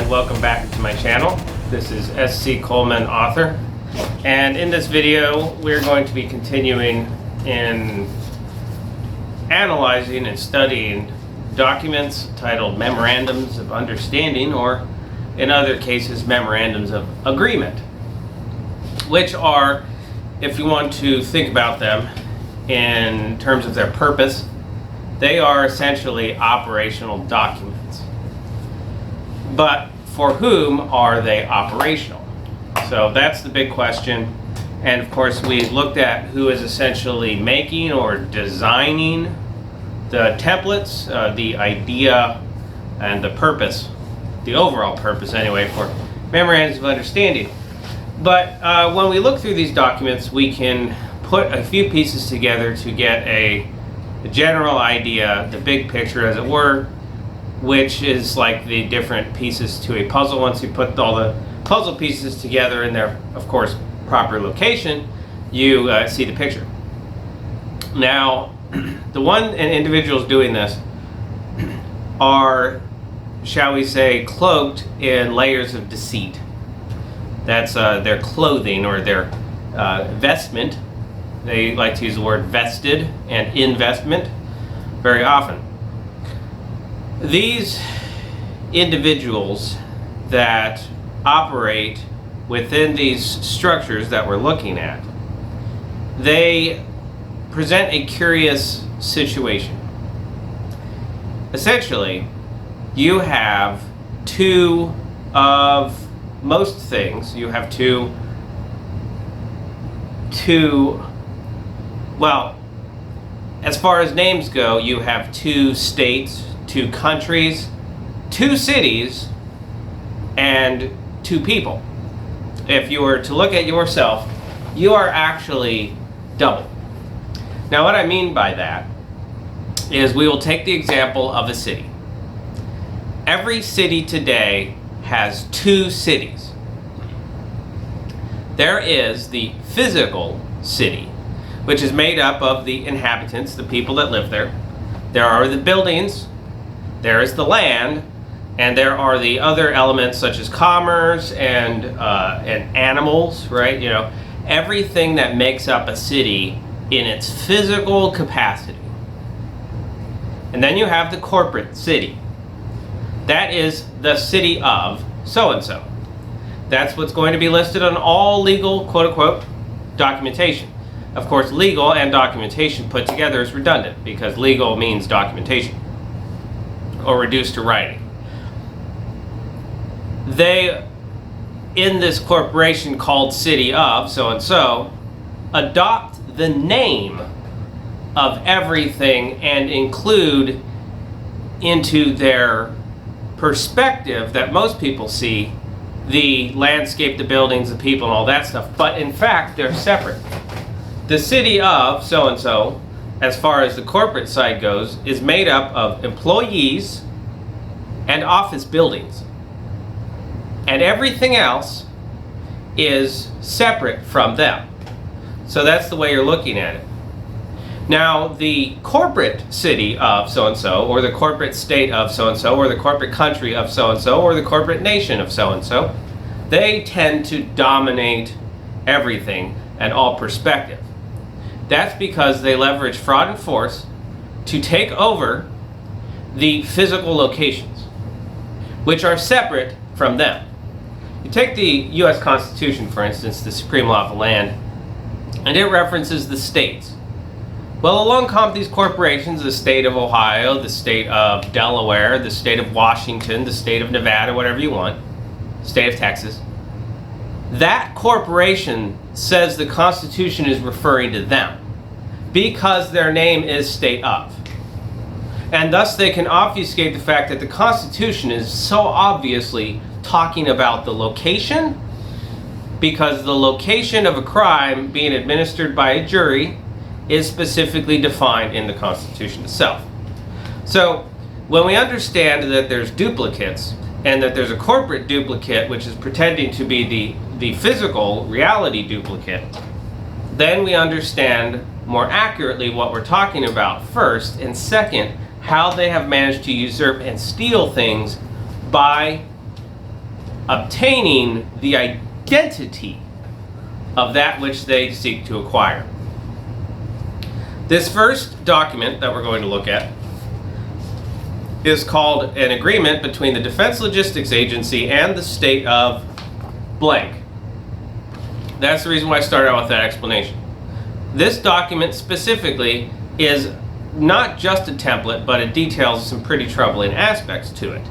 and welcome back to my channel. This is SC Coleman, author, and in this video we're going to be continuing in analyzing and studying documents titled Memorandums of Understanding, or in other cases Memorandums of Agreement, which are, if you want to think about them in terms of their purpose, they are essentially operational documents. But for whom are they operational? So that's the big question. And of course, we looked at who is essentially making or designing the templates, the idea and the purpose, the overall purpose anyway, for Memorandums of Understanding. But when we look through these documents, we can put a few pieces together to get a general idea, the big picture as it were, which is like the different pieces to a puzzle. Once you put all the puzzle pieces together in their, of course, proper location, you see the picture. Now, the one individuals doing this are, shall we say, cloaked in layers of deceit. That's their clothing or their vestment. They like to use the word vested and investment very often. These individuals that operate within these structures that we're looking at, they present a curious situation. Essentially, you have two of most things. You have well, as far as names go, you have two states, two countries, two cities, and two people. If you were to look at yourself, you are actually double. Now, what I mean by that is we will take the example of a city. Every city today has two cities. There is the physical city, which is made up of the inhabitants, the people that live there. There are the buildings, there is the land, and there are the other elements such as commerce and animals, right? You know, everything that makes up a city in its physical capacity. And then you have the corporate city. That is the city of so-and-so. That's what's going to be listed on all legal, quote-unquote, documentation. Of course, legal and documentation put together is redundant because legal means documentation or reduced to writing. They, in this corporation called City of so-and-so, adopt the name of everything and include into their perspective that most people see the landscape, the buildings, the people, and all that stuff. But in fact, they're separate. The city of so-and-so, as far as the corporate side goes, is made up of employees and office buildings. And everything else is separate from them. So that's the way you're looking at it. Now, the corporate city of so-and-so, or the corporate state of so-and-so, or the corporate country of so-and-so, or the corporate nation of so-and-so, they tend to dominate everything and all perspective. That's because they leverage fraud and force to take over the physical locations, which are separate from them. You take the U.S. Constitution, for instance, the supreme law of the land, and it references the states. Well, along come these corporations, the state of Ohio, the state of Delaware, the state of Washington, the state of Nevada, whatever you want, state of Texas. That corporation says the Constitution is referring to them because their name is state of. And thus they can obfuscate the fact that the Constitution is so obviously talking about the location, because the location of a crime being administered by a jury is specifically defined in the Constitution itself. So when we understand that there's duplicates and that there's a corporate duplicate which is pretending to be the physical reality duplicate, then we understand more accurately what we're talking about first, and second, how they have managed to usurp and steal things by obtaining the identity of that which they seek to acquire. This first document that we're going to look at is called an agreement between the Defense Logistics Agency and the state of blank. That's the reason why I started out with that explanation. This document specifically is not just a template, but it details some pretty troubling aspects to it.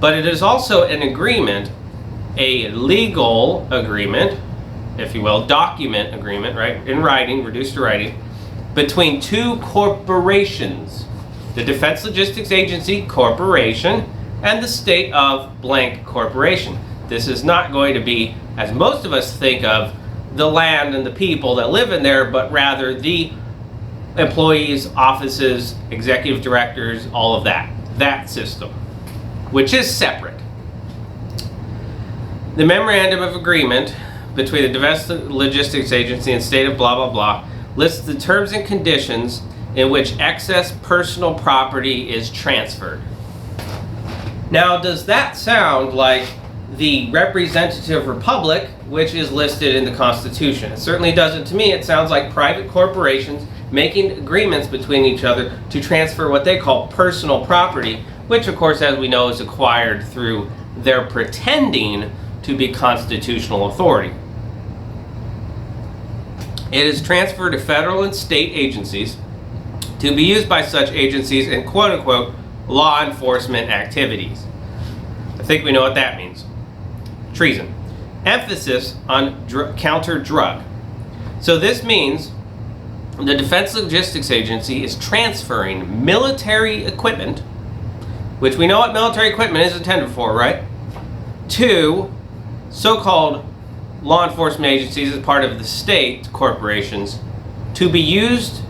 But it is also an agreement, a legal agreement, if you will, document agreement, right, in writing, reduced to writing, between two corporations, the Defense Logistics Agency Corporation and the state of blank corporation. This is not going to be, as most of us think of, the land and the people that live in there, but rather the employees, offices, executive directors, all of that system, which is separate. The memorandum of agreement between the Defense Logistics Agency and state of blah blah blah lists the terms and conditions in which excess personal property is transferred. Now, does that sound like the representative republic, which is listed in the Constitution? It certainly doesn't to me. It sounds like private corporations making agreements between each other to transfer what they call personal property, which of course, as we know, is acquired through their pretending to be constitutional authority. It is transferred to federal and state agencies to be used by such agencies in quote-unquote law enforcement activities. I think we know what that means. Treason. Emphasis on counter-drug. So this means the Defense Logistics Agency is transferring military equipment, which we know what military equipment is intended for, right? To so-called law enforcement agencies as part of the state corporations to be used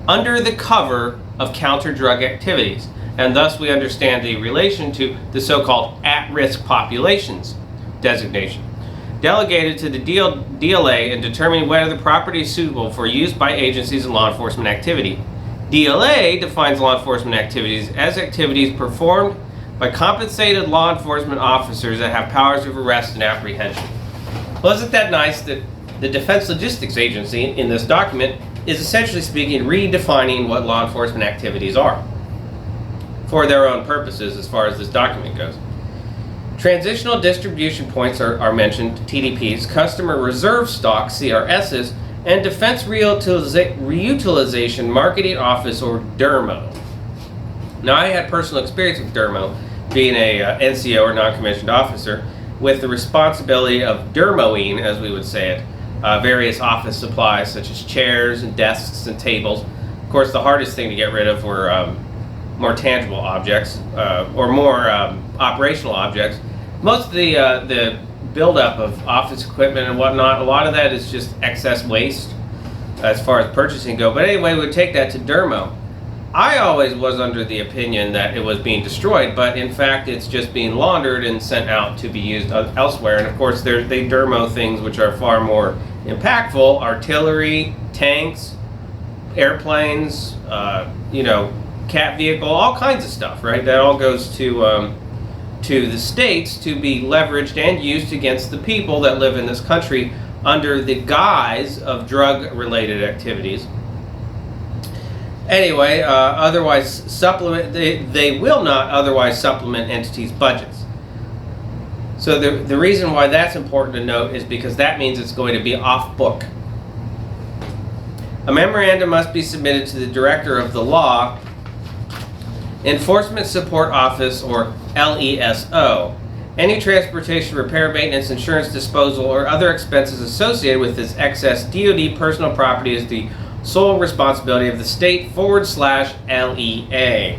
under the cover of counter-drug activities. And thus we understand the relation to the so-called at-risk populations designation. Delegated to the DLA in determining whether the property is suitable for use by agencies in law enforcement activity. DLA defines law enforcement activities as activities performed by compensated law enforcement officers that have powers of arrest and apprehension. Well, isn't that nice that the Defense Logistics Agency in this document is essentially speaking redefining what law enforcement activities are for their own purposes as far as this document goes. Transitional distribution points are mentioned, TDPs, customer reserve stock, CRSs, and Defense Reutilization Marketing Office, or DERMO. Now, I had personal experience with DERMO, being a NCO or non-commissioned officer, with the responsibility of dermoing, as we would say it, various office supplies such as chairs and desks and tables. Of course, the hardest thing to get rid of were more tangible objects or more operational objects. Most of the buildup of office equipment and whatnot, a lot of that is just excess waste as far as purchasing go. But anyway, we would take that to dermo. I always was under the opinion that it was being destroyed, but in fact it's just being laundered and sent out to be used elsewhere. And of course they dermo things which are far more impactful: artillery, tanks, airplanes, cat vehicle, all kinds of stuff, right? That all goes to the states to be leveraged and used against the people that live in this country under the guise of drug-related activities. Anyway, they will not otherwise supplement entities' budgets. So the reason why that's important to note is because that means it's going to be off book. A memorandum must be submitted to the Director of the Law Enforcement Support Office, or LESO. Any transportation, repair, maintenance, insurance, disposal, or other expenses associated with this excess DoD personal property is the sole responsibility of the state /LEA.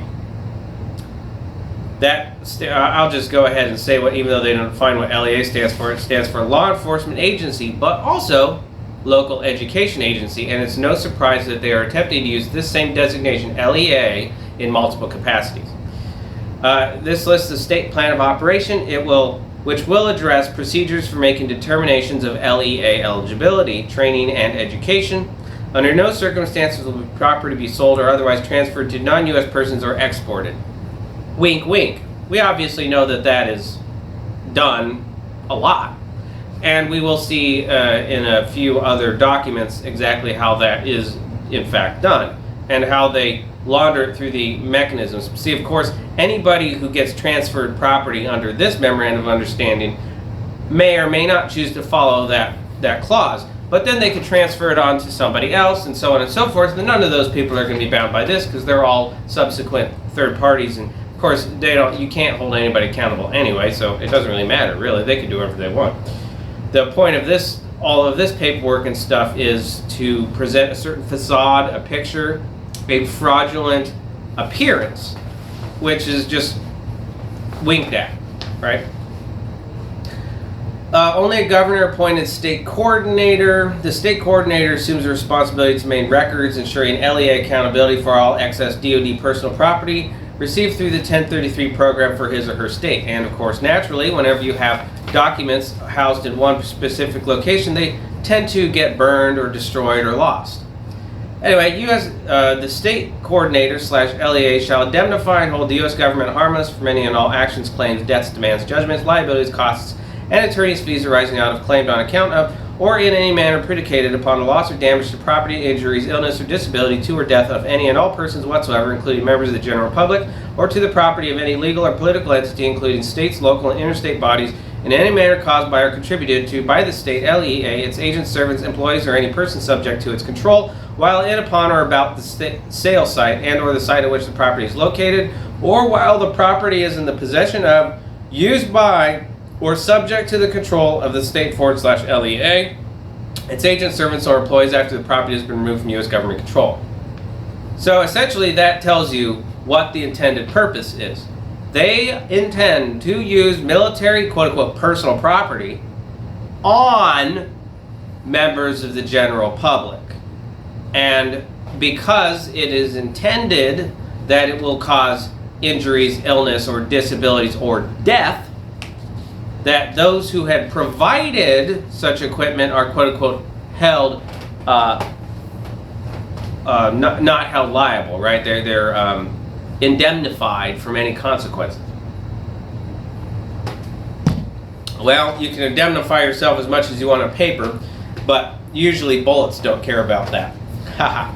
I'll just go ahead and say what, even though they don't define what LEA stands for, it stands for Law Enforcement Agency, but also Local Education Agency, and it's no surprise that they are attempting to use this same designation, LEA, in multiple capacities. This lists the state plan of operation, which will address procedures for making determinations of LEA eligibility, training, and education. Under no circumstances will the property be sold or otherwise transferred to non-U.S. persons or exported. Wink, wink. We obviously know that that is done a lot. And we will see in a few other documents exactly how that is in fact done and how they launder it through the mechanisms. See, of course, anybody who gets transferred property under this memorandum of understanding may or may not choose to follow that clause, but then they could transfer it on to somebody else and so on and so forth, and none of those people are going to be bound by this because they're all subsequent third parties, and of course you can't hold anybody accountable anyway, so it doesn't really matter, really. They can do whatever they want. The point of this, all of this paperwork and stuff, is to present a certain facade, a picture, a fraudulent appearance, which is just winked at, right? Only a governor-appointed state coordinator. The state coordinator assumes the responsibility to maintain records, ensuring LEA accountability for all excess DoD personal property received through the 1033 program for his or her state. And of course, naturally, whenever you have documents housed in one specific location, they tend to get burned or destroyed or lost. Anyway, the state coordinator / LEA shall indemnify and hold the U.S. government harmless from any and all actions, claims, debts, demands, judgments, liabilities, costs, and attorney's fees arising out of, claimed on account of, or in any manner predicated upon the loss or damage to property, injuries, illness, or disability to or death of any and all persons whatsoever, including members of the general public, or to the property of any legal or political entity, including states, local, and interstate bodies, in any manner caused by or contributed to by the state, LEA, its agents, servants, employees, or any person subject to its control, while in, upon, or about the sale site and or the site at which the property is located, or while the property is in the possession of, used by, or subject to the control of the state / LEA, its agents, servants, or employees after the property has been removed from U.S. government control. So essentially that tells you what the intended purpose is. They intend to use military, quote-unquote, personal property on members of the general public. And because it is intended that it will cause injuries, illness, or disabilities, or death, that those who had provided such equipment are, quote-unquote, held, not held liable, right? They're indemnified from any consequences. Well, you can indemnify yourself as much as you want on paper, but usually bullets don't care about that. Haha.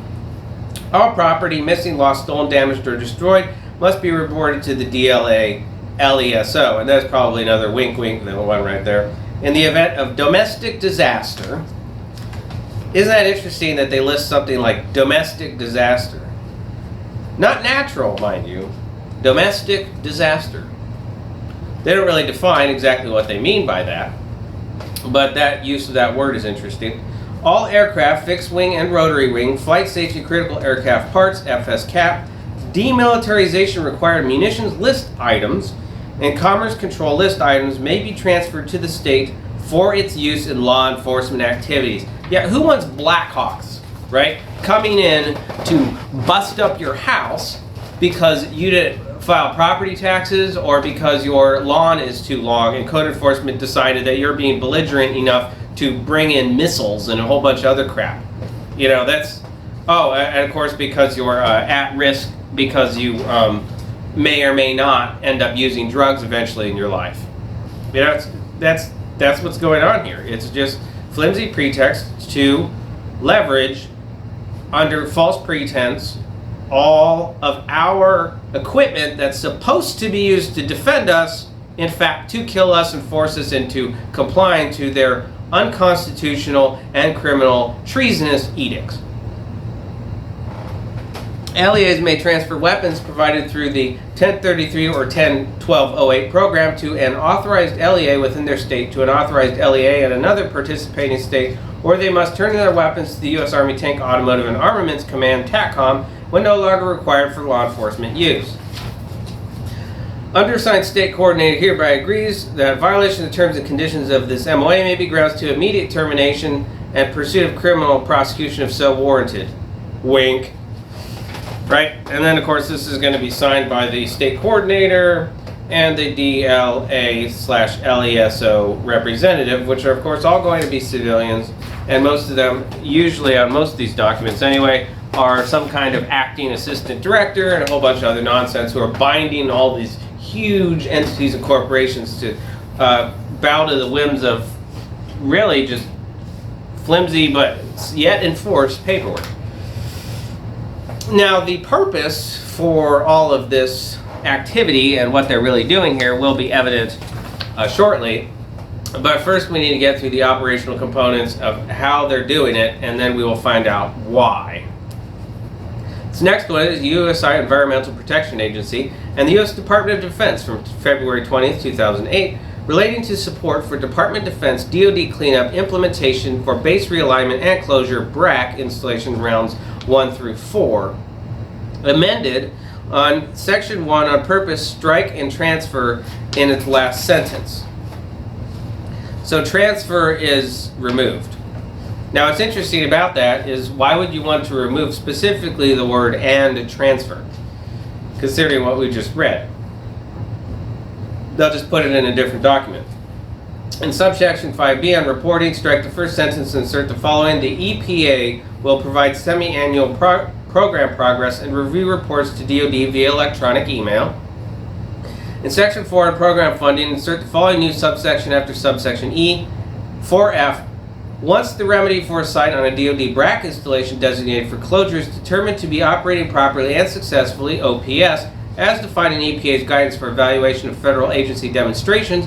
All property missing, lost, stolen, damaged, or destroyed must be reported to the DLA LESO, and that's probably another wink wink, the one right there. In the event of domestic disaster, isn't that interesting that they list something like domestic disaster? Not natural, mind you, domestic disaster. They don't really define exactly what they mean by that, but that use of that word is interesting. All aircraft, fixed wing and rotary wing, flight safety critical aircraft parts, FSCAP, demilitarization required munitions list items, and commerce control list items may be transferred to the state for its use in law enforcement activities. Yeah, who wants Blackhawks, right? Coming in to bust up your house because you didn't file property taxes or because your lawn is too long and code enforcement decided that you're being belligerent enough to bring in missiles and a whole bunch of other crap. You know, that's, and of course because you're at risk because you may or may not end up using drugs eventually in your life. You know, that's what's going on here. It's just flimsy pretexts to leverage under false pretense all of our equipment that's supposed to be used to defend us, in fact, to kill us and force us into complying to their unconstitutional and criminal treasonous edicts. LEAs may transfer weapons provided through the 1033 or 101208 program to an authorized LEA within their state to an authorized LEA in another participating state, or they must turn in their weapons to the U.S. Army Tank Automotive and Armaments Command TACCOM when no longer required for law enforcement use. Undersigned state coordinator hereby agrees that violation of the terms and conditions of this MOA may be grounds to immediate termination and pursuit of criminal prosecution if so warranted. Wink. Right? And then, of course, this is going to be signed by the state coordinator and the DLA/LESO representative, which are, of course, all going to be civilians. And most of them, usually on most of these documents anyway, are some kind of acting assistant director and a whole bunch of other nonsense who are binding all these huge entities and corporations to bow to the whims of really just flimsy but yet enforced paperwork. Now, the purpose for all of this activity and what they're really doing here will be evident shortly. But first we need to get through the operational components of how they're doing it, and then we will find out why. This next one is USI Environmental Protection Agency and the U.S. Department of Defense from February 20th, 2008, relating to support for Department of Defense DoD cleanup implementation for base realignment and closure BRAC installation rounds 1 through 4. Amended on Section 1 on purpose, strike and transfer in its last sentence. So transfer is removed. Now what's interesting about that is why would you want to remove specifically the word and transfer, considering what we just read? They'll just put it in a different document. In subsection 5B on reporting, strike the first sentence and insert the following. The EPA will provide semi-annual program progress and review reports to DoD via electronic email. In section 4 on program funding, insert the following new subsection after subsection E. 4F. Once the remedy for a site on a DoD BRAC installation designated for closure is determined to be operating properly and successfully, OPS, as defined in EPA's guidance for evaluation of federal agency demonstrations,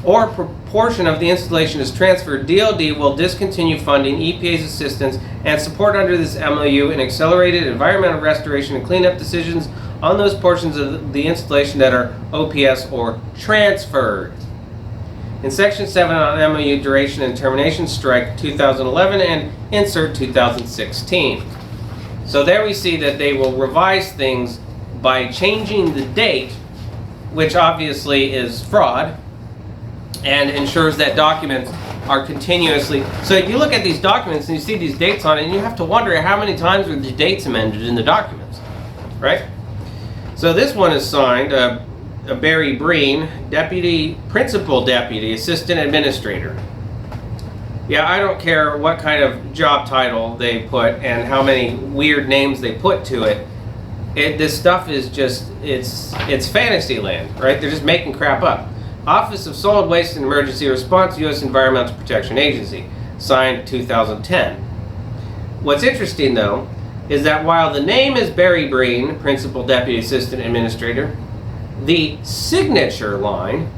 or a proportion of the installation is transferred, DoD will discontinue funding EPA's assistance and support under this MOU in accelerated environmental restoration and cleanup decisions on those portions of the installation that are OPS or transferred. In section 7 on MOU duration and termination, strike 2011 and insert 2016. So there we see that they will revise things by changing the date, which obviously is fraud, and ensures that documents are continuously. So if you look at these documents and you see these dates on it, and you have to wonder how many times were the dates amended in the documents, right? So this one is signed, Barry Breen, Principal Deputy Assistant Administrator. Yeah, I don't care what kind of job title they put and how many weird names they put to it. This stuff is just, it's fantasy land, right? They're just making crap up. Office of Solid Waste and Emergency Response, U.S. Environmental Protection Agency, signed 2010. What's interesting though, is that while the name is Barry Breen, Principal Deputy Assistant Administrator, the signature line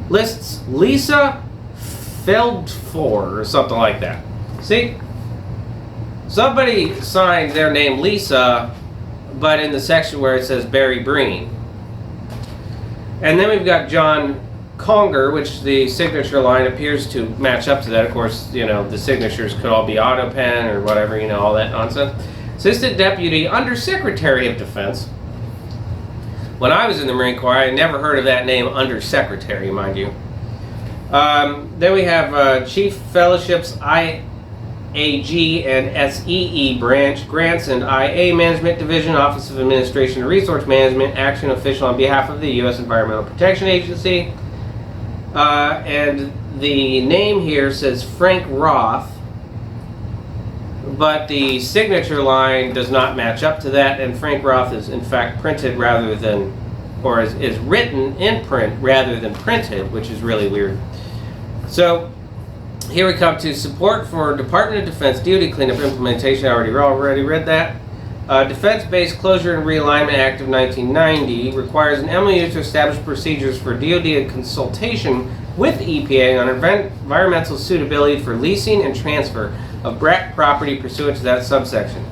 lists Lisa Feldfor or something like that. See? Somebody signed their name Lisa, but in the section where it says Barry Breen. And then we've got John Conger, which the signature line appears to match up to that. Of course, you know, the signatures could all be AutoPen or whatever, you know, all that nonsense. Assistant Deputy Under Secretary of Defense. When I was in the Marine Corps, I had never heard of that name, Under Secretary, mind you. Then we have Chief Fellowships, IAG and SEE branch, Grants and IA Management Division, Office of Administration and Resource Management, Action Official on behalf of the U.S. Environmental Protection Agency. And the name here says Frank Roth, but the signature line does not match up to that, and Frank Roth is in fact printed rather than, or is written in print rather than printed, which is really weird. So here we come to support for Department of Defense DoD cleanup implementation. I already read that. Defense-Based Closure and Realignment Act of 1990 requires an MOU to establish procedures for DoD consultation with EPA on environmental suitability for leasing and transfer of BRAC property pursuant to that subsection.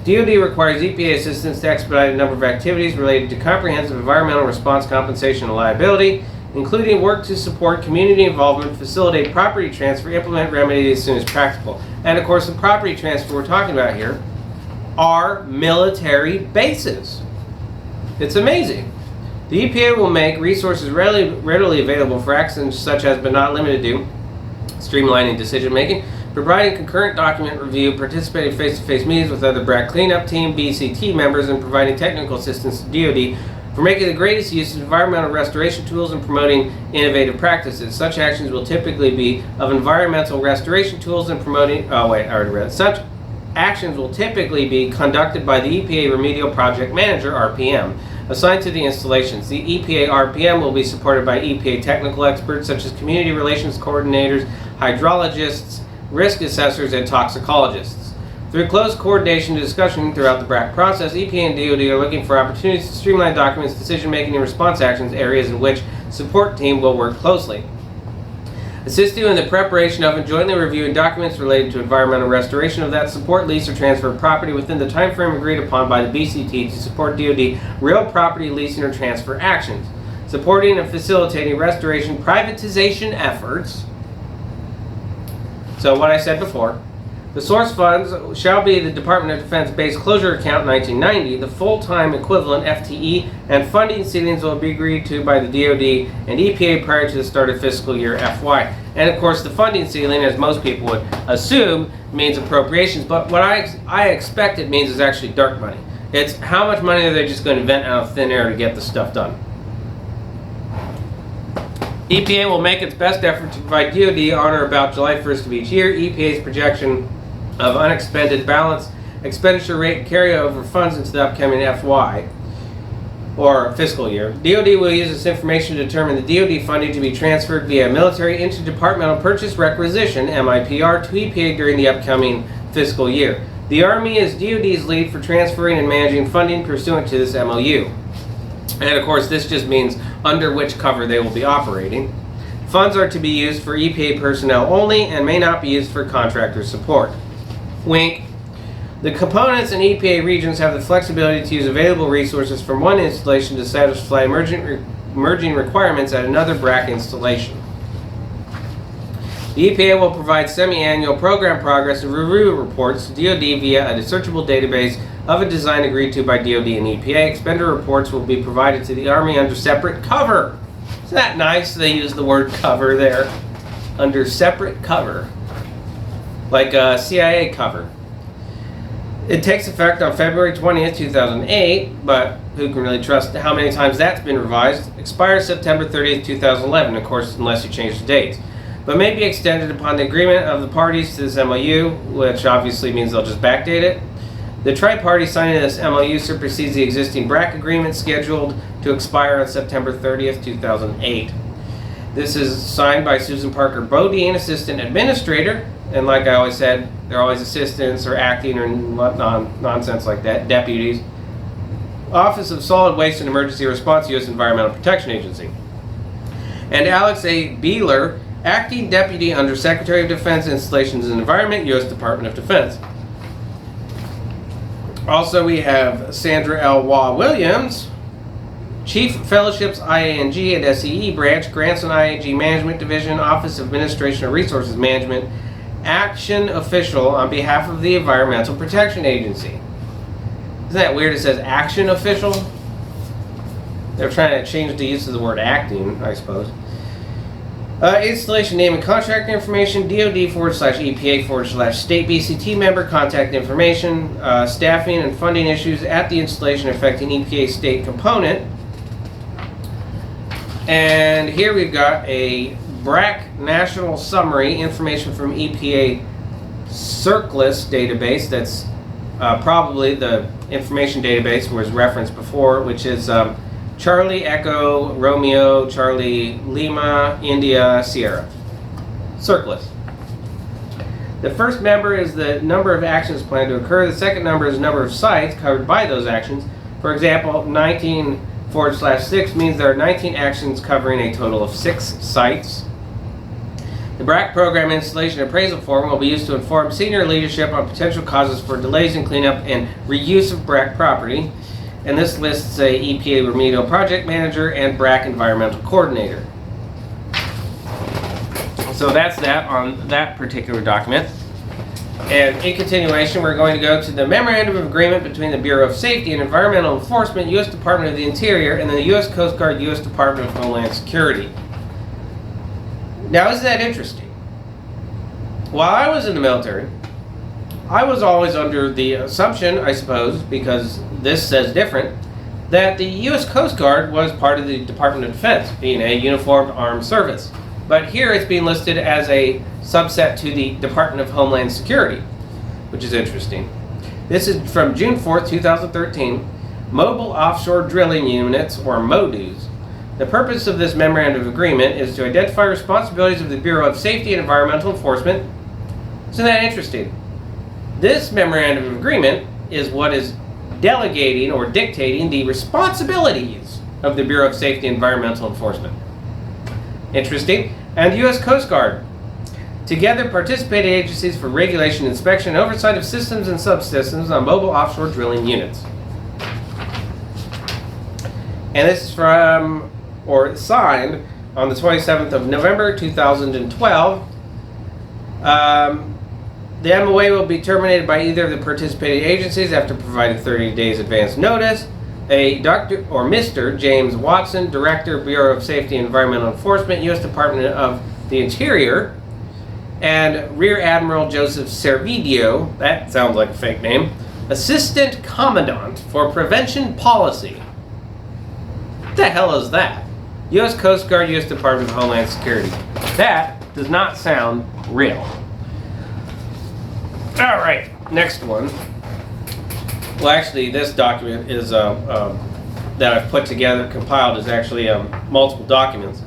DoD requires EPA assistance to expedite a number of activities related to comprehensive environmental response, compensation, and liability, including work to support community involvement, facilitate property transfer, implement remedies as soon as practical. And of course, the property transfer we're talking about here are military bases. It's amazing. The EPA will make resources readily available for actions such as, but not limited to, streamlining decision making, providing concurrent document review, participating face-to-face meetings with other BRAC cleanup team, BCT members, and providing technical assistance to DoD for making the greatest use of environmental restoration tools and promoting innovative practices. Such actions will typically be of environmental restoration tools and promoting, Such actions will typically be conducted by the EPA Remedial Project Manager, RPM, assigned to the installations. The EPA RPM will be supported by EPA technical experts such as community relations coordinators, hydrologists, risk assessors, and toxicologists. Through close coordination and discussion throughout the BRAC process, EPA and DoD are looking for opportunities to streamline documents, decision-making, and response actions, areas in which support team will work closely. Assist you in the preparation of and jointly reviewing documents related to environmental restoration of that support, lease, or transfer of property within the time frame agreed upon by the BCT to support DoD real property leasing or transfer actions. Supporting and facilitating restoration privatization efforts. So what I said before. The source funds shall be the Department of Defense Base Closure Account 1990, the full-time equivalent FTE, and funding ceilings will be agreed to by the DoD and EPA prior to the start of fiscal year FY. And of course, the funding ceiling, as most people would assume, means appropriations, but what I expect it means is actually dark money. It's how much money are they just going to invent out of thin air to get the stuff done. EPA will make its best effort to provide DoD on or about July 1st of each year. EPA's projection of unexpended balance expenditure rate carryover funds into the upcoming FY or fiscal year. DoD will use this information to determine the DoD funding to be transferred via military interdepartmental purchase requisition (MIPR) to EPA during the upcoming fiscal year. The Army is DoD's lead for transferring and managing funding pursuant to this MOU. And of course, this just means under which cover they will be operating. Funds are to be used for EPA personnel only and may not be used for contractor support. Wink. The components in EPA regions have the flexibility to use available resources from one installation to satisfy emerging requirements at another BRAC installation. The EPA will provide semi-annual program progress and review reports to DoD via a searchable database of a design agreed to by DoD and EPA. Expenditure reports will be provided to the Army under separate cover. Isn't that nice? They use the word cover there. Under separate cover. Like a CIA cover. It takes effect on February 20th, 2008, but who can really trust how many times that's been revised? Expires September 30th, 2011, of course, unless you change the dates. But may be extended upon the agreement of the parties to this MOU, which obviously means they'll just backdate it. The tri-party signing this MOU supersedes the existing BRAC agreement scheduled to expire on September 30th, 2008. This is signed by Susan Parker Bodine, Assistant Administrator, and like I always said, they're always assistants or acting or nonsense like that, deputies. Office of Solid Waste and Emergency Response, U.S. Environmental Protection Agency. And Alex A. Beeler, Acting Deputy Under Secretary of Defense, Installations and Environment, U.S. Department of Defense. Also, we have Sandra L. Waugh Williams, Chief Fellowships IANG and SEE Branch, Grants and IAG Management Division, Office of Administration and Resources Management, Action Official on behalf of the Environmental Protection Agency. Isn't that weird? It says Action Official. They're trying to change the use of the word acting, I suppose. Installation name and contract information, DoD/EPA/state BCT member, contact information, staffing and funding issues at the installation affecting EPA state component. And here we've got a BRAC National Summary, information from EPA CERCLIS database. That's probably the information database was referenced before, which is Charlie Echo Romeo Charlie Lima India Sierra. CERCLIS. The first number is the number of actions planned to occur. The second number is the number of sites covered by those actions. For example, 19/6 means there are 19 actions covering a total of 6 sites. The BRAC program installation appraisal form will be used to inform senior leadership on potential causes for delays in cleanup and reuse of BRAC property. And this lists a EPA remedial project manager and BRAC environmental coordinator. So that's that on that particular document. And in continuation, we're going to go to the Memorandum of Agreement between the Bureau of Safety and Environmental Enforcement, U.S. Department of the Interior, and the U.S. Coast Guard, U.S. Department of Homeland Security. Now, isn't that interesting? While I was in the military, I was always under the assumption, I suppose, because this says different, that the U.S. Coast Guard was part of the Department of Defense, being a uniformed armed service. But here it's being listed as a subset to the Department of Homeland Security, which is interesting. This is from June 4th, 2013. mobile offshore drilling units, or MODUs. The purpose of this memorandum of agreement is to identify responsibilities of the Bureau of Safety and Environmental Enforcement. Isn't that interesting? This memorandum of agreement is what is delegating or dictating the responsibilities of the Bureau of Safety and Environmental Enforcement. Interesting. And the U.S. Coast Guard. Together, participating agencies for regulation, inspection, and oversight of systems and subsystems on mobile offshore drilling units. And this is from, or signed, on the 27th of November 2012. The MOA will be terminated by either of the participating agencies after providing 30 days advance notice. A Dr. or Mr. James Watson, Director, Bureau of Safety and Environmental Enforcement, U.S. Department of the Interior, and Rear Admiral Joseph Servideo, that sounds like a fake name, Assistant Commandant for Prevention Policy. What the hell is that? U.S. Coast Guard, U.S. Department of Homeland Security. That does not sound real. All right, next one. Well, actually, this document is that I've put together, compiled, is actually multiple documents.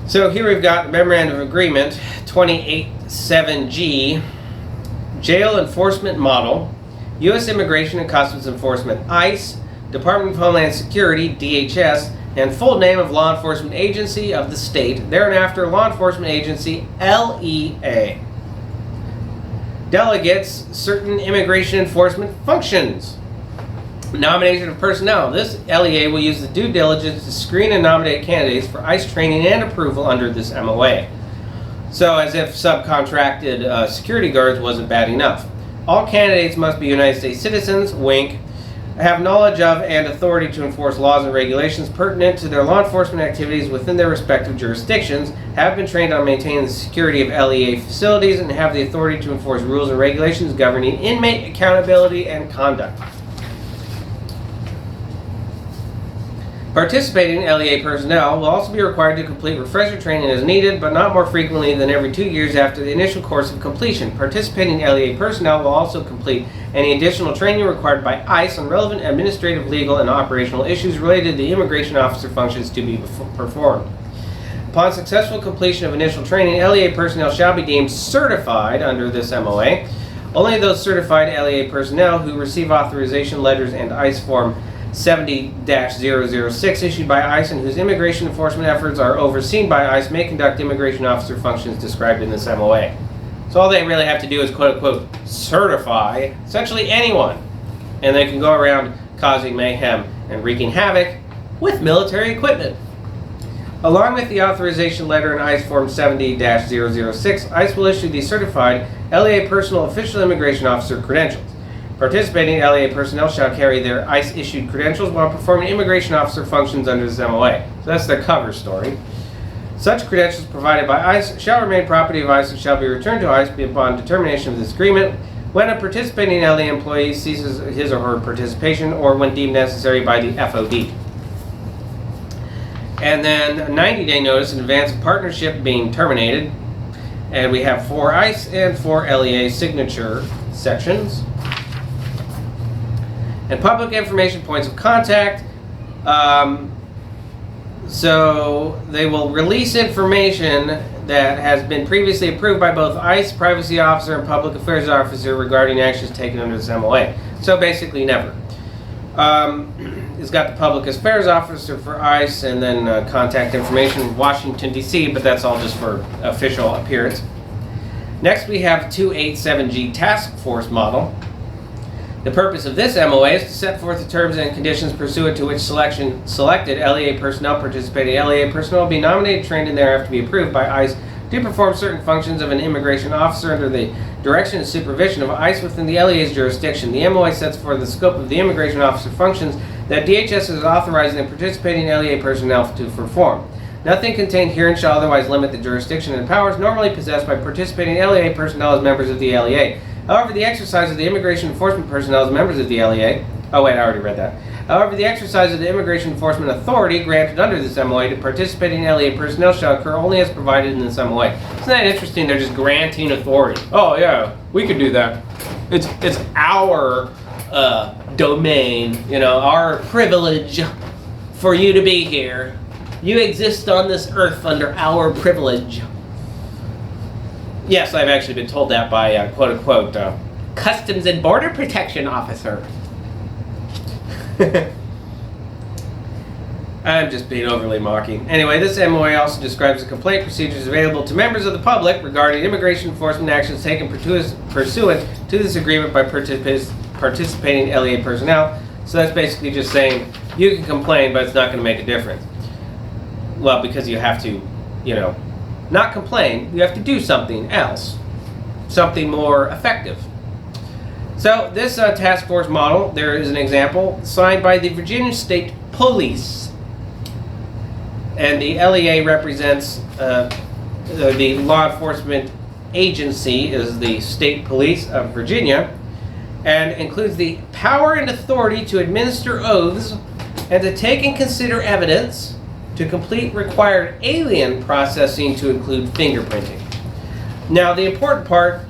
So here we've got the Memorandum of Agreement 287G, Jail Enforcement Model, U.S. Immigration and Customs Enforcement, ICE, Department of Homeland Security, DHS, and full name of law enforcement agency of the state, thereafter Law Enforcement Agency, LEA. Delegates certain immigration enforcement functions. Nomination of personnel. This LEA will use the due diligence to screen and nominate candidates for ICE training and approval under this MOA. So, as if subcontracted security guards wasn't bad enough. All candidates must be United States citizens, wink, have knowledge of and authority to enforce laws and regulations pertinent to their law enforcement activities within their respective jurisdictions, have been trained on maintaining the security of LEA facilities, and have the authority to enforce rules and regulations governing inmate accountability and conduct. Participating LEA personnel will also be required to complete refresher training as needed, but not more frequently than every 2 years after the initial course of completion. Participating LEA personnel will also complete any additional training required by ICE on relevant administrative, legal, and operational issues related to the immigration officer functions to be performed. Upon successful completion of initial training, LEA personnel shall be deemed certified under this MOA. Only those certified LEA personnel who receive authorization letters and ICE Form 70-006 issued by ICE and whose immigration enforcement efforts are overseen by ICE may conduct immigration officer functions described in this MOA. So all they really have to do is quote-unquote certify essentially anyone, and they can go around causing mayhem and wreaking havoc with military equipment. Along with the authorization letter and ICE Form 70-006, ICE will issue the certified LEA personal official immigration officer credentials. Participating LEA personnel shall carry their ICE-issued credentials while performing immigration officer functions under this MOA. So that's their cover story. Such credentials provided by ICE shall remain property of ICE and shall be returned to ICE upon determination of this agreement when a participating LEA employee ceases his or her participation or when deemed necessary by the FOD. And then a 90-day notice in advance of partnership being terminated. And we have 4 ICE and 4 LEA signature sections. And public information points of contact. So they will release information that has been previously approved by both ICE, privacy officer, and public affairs officer regarding actions taken under this MOA. So basically never. It's got the public affairs officer for ICE and then contact information Washington, D.C., but that's all just for official appearance. Next we have 287G Task Force Model. The purpose of this MOA is to set forth the terms and conditions pursuant to which selected LEA personnel participating LEA personnel will be nominated, trained, and thereafter be approved by ICE to perform certain functions of an immigration officer under the direction and supervision of ICE within the LEA's jurisdiction. The MOA sets forth the scope of the immigration officer functions that DHS is authorizing the participating LEA personnel to perform. Nothing contained herein shall otherwise limit the jurisdiction and powers normally possessed by participating LEA personnel as members of the LEA. However, the exercise of the immigration enforcement personnel as members of the LEA... Oh, wait, I already read that. However, the exercise of the immigration enforcement authority granted under this MOA to participating LEA personnel shall occur only as provided in this MOA. Isn't that interesting? They're just granting authority. Oh, yeah, we could do that. It's our domain, our privilege for you to be here. You exist on this earth under our privilege. Yes, I've actually been told that by quote-unquote Customs and Border Protection officer. I'm just being overly mocking. Anyway, this MOA also describes the complaint procedures available to members of the public regarding immigration enforcement actions taken pursuant to this agreement by participating LEA personnel. So that's basically just saying you can complain, but it's not going to make a difference. Well, because you have to, not complain, you have to do something else, something more effective. So this task force model, there is an example signed by the Virginia State Police. And the LEA represents the law enforcement agency is the state police of Virginia, and includes the power and authority to administer oaths and to take and consider evidence, to complete required alien processing to include fingerprinting. Now, the important part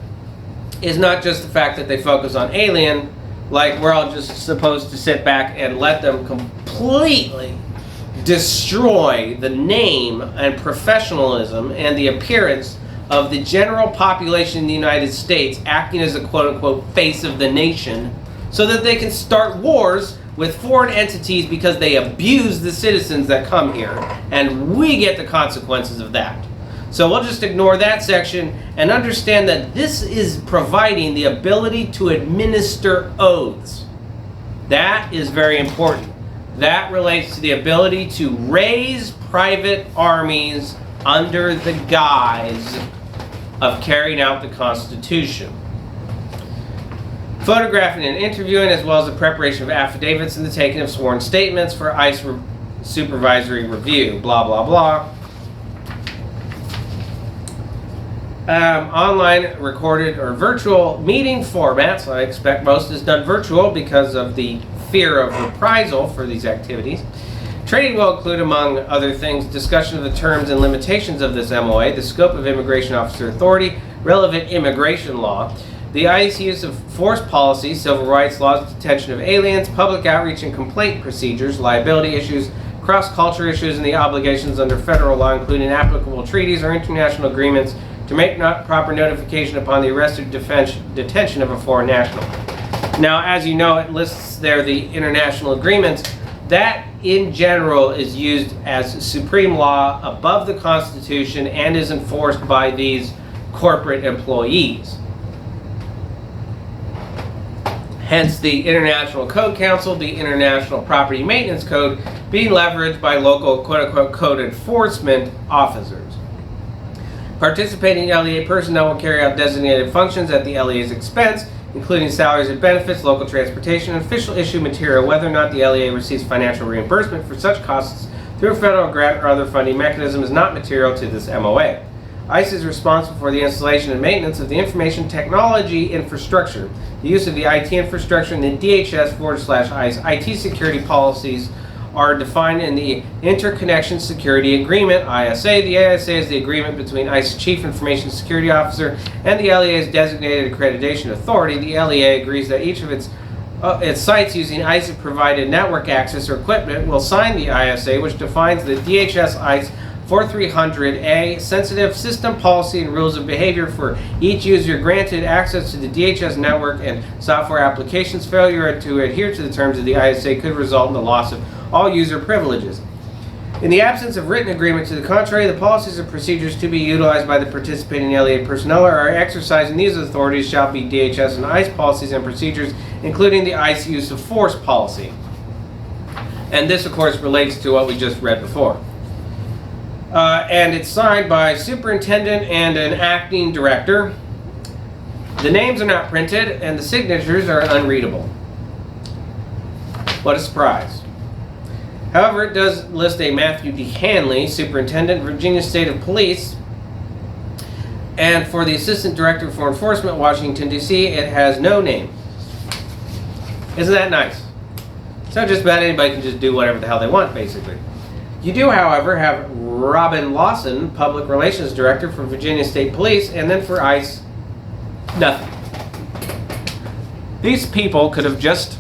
is not just the fact that they focus on alien, like we're all just supposed to sit back and let them completely destroy the name and professionalism and the appearance of the general population in the United States, acting as a quote-unquote face of the nation, so that they can start wars with foreign entities because they abuse the citizens that come here, and we get the consequences of that. So we'll just ignore that section and understand that this is providing the ability to administer oaths. That is very important. That relates to the ability to raise private armies under the guise of carrying out the Constitution. Photographing and interviewing, as well as the preparation of affidavits and the taking of sworn statements for ICE supervisory review, blah, blah, blah. Online, recorded, or virtual meeting formats. I expect most is done virtual because of the fear of reprisal for these activities. Training will include, among other things, discussion of the terms and limitations of this MOA, the scope of immigration officer authority, relevant immigration law, the ICE use of force policy, civil rights laws, detention of aliens, public outreach and complaint procedures, liability issues, cross-culture issues, and the obligations under federal law, including applicable treaties or international agreements, to make proper notification upon the arrest or detention of a foreign national. Now, as you know, it lists there the international agreements. That, in general, is used as supreme law above the Constitution and is enforced by these corporate employees. Hence, the International Code Council, the International Property Maintenance Code, being leveraged by local quote-unquote code enforcement officers. Participating LEA personnel will carry out designated functions at the LEA's expense, including salaries and benefits, local transportation, and official issue material. Whether or not the LEA receives financial reimbursement for such costs through a federal grant or other funding mechanism is not material to this MOA. ICE is responsible for the installation and maintenance of the information technology infrastructure. The use of the IT infrastructure and the DHS/ICE IT security policies are defined in the Interconnection Security Agreement, ISA. The ISA is the agreement between ICE Chief Information Security Officer and the LEA's designated accreditation authority. The LEA agrees that each of its sites using ICE-provided network access or equipment will sign the ISA, which defines the DHS ICE 4300A sensitive system policy and rules of behavior for each user granted access to the DHS network and software applications. Failure to adhere to the terms of the ISA could result in the loss of all user privileges. In the absence of written agreement to the contrary, the policies and procedures to be utilized by the participating LEA personnel are exercising these authorities shall be DHS and ICE policies and procedures, including the ICE use of force policy. And this, of course, relates to what we just read before. And it's signed by superintendent and an acting director. The names are not printed, and the signatures are unreadable. What a surprise. However, it does list a Matthew D. Hanley, Superintendent, Virginia State of Police, and for the Assistant Director for Enforcement, Washington, D.C., it has no name. Isn't that nice? So just about anybody can just do whatever the hell they want, basically. You do, however, have Robin Lawson, Public Relations Director for Virginia State Police, and then for ICE, nothing. These people could have just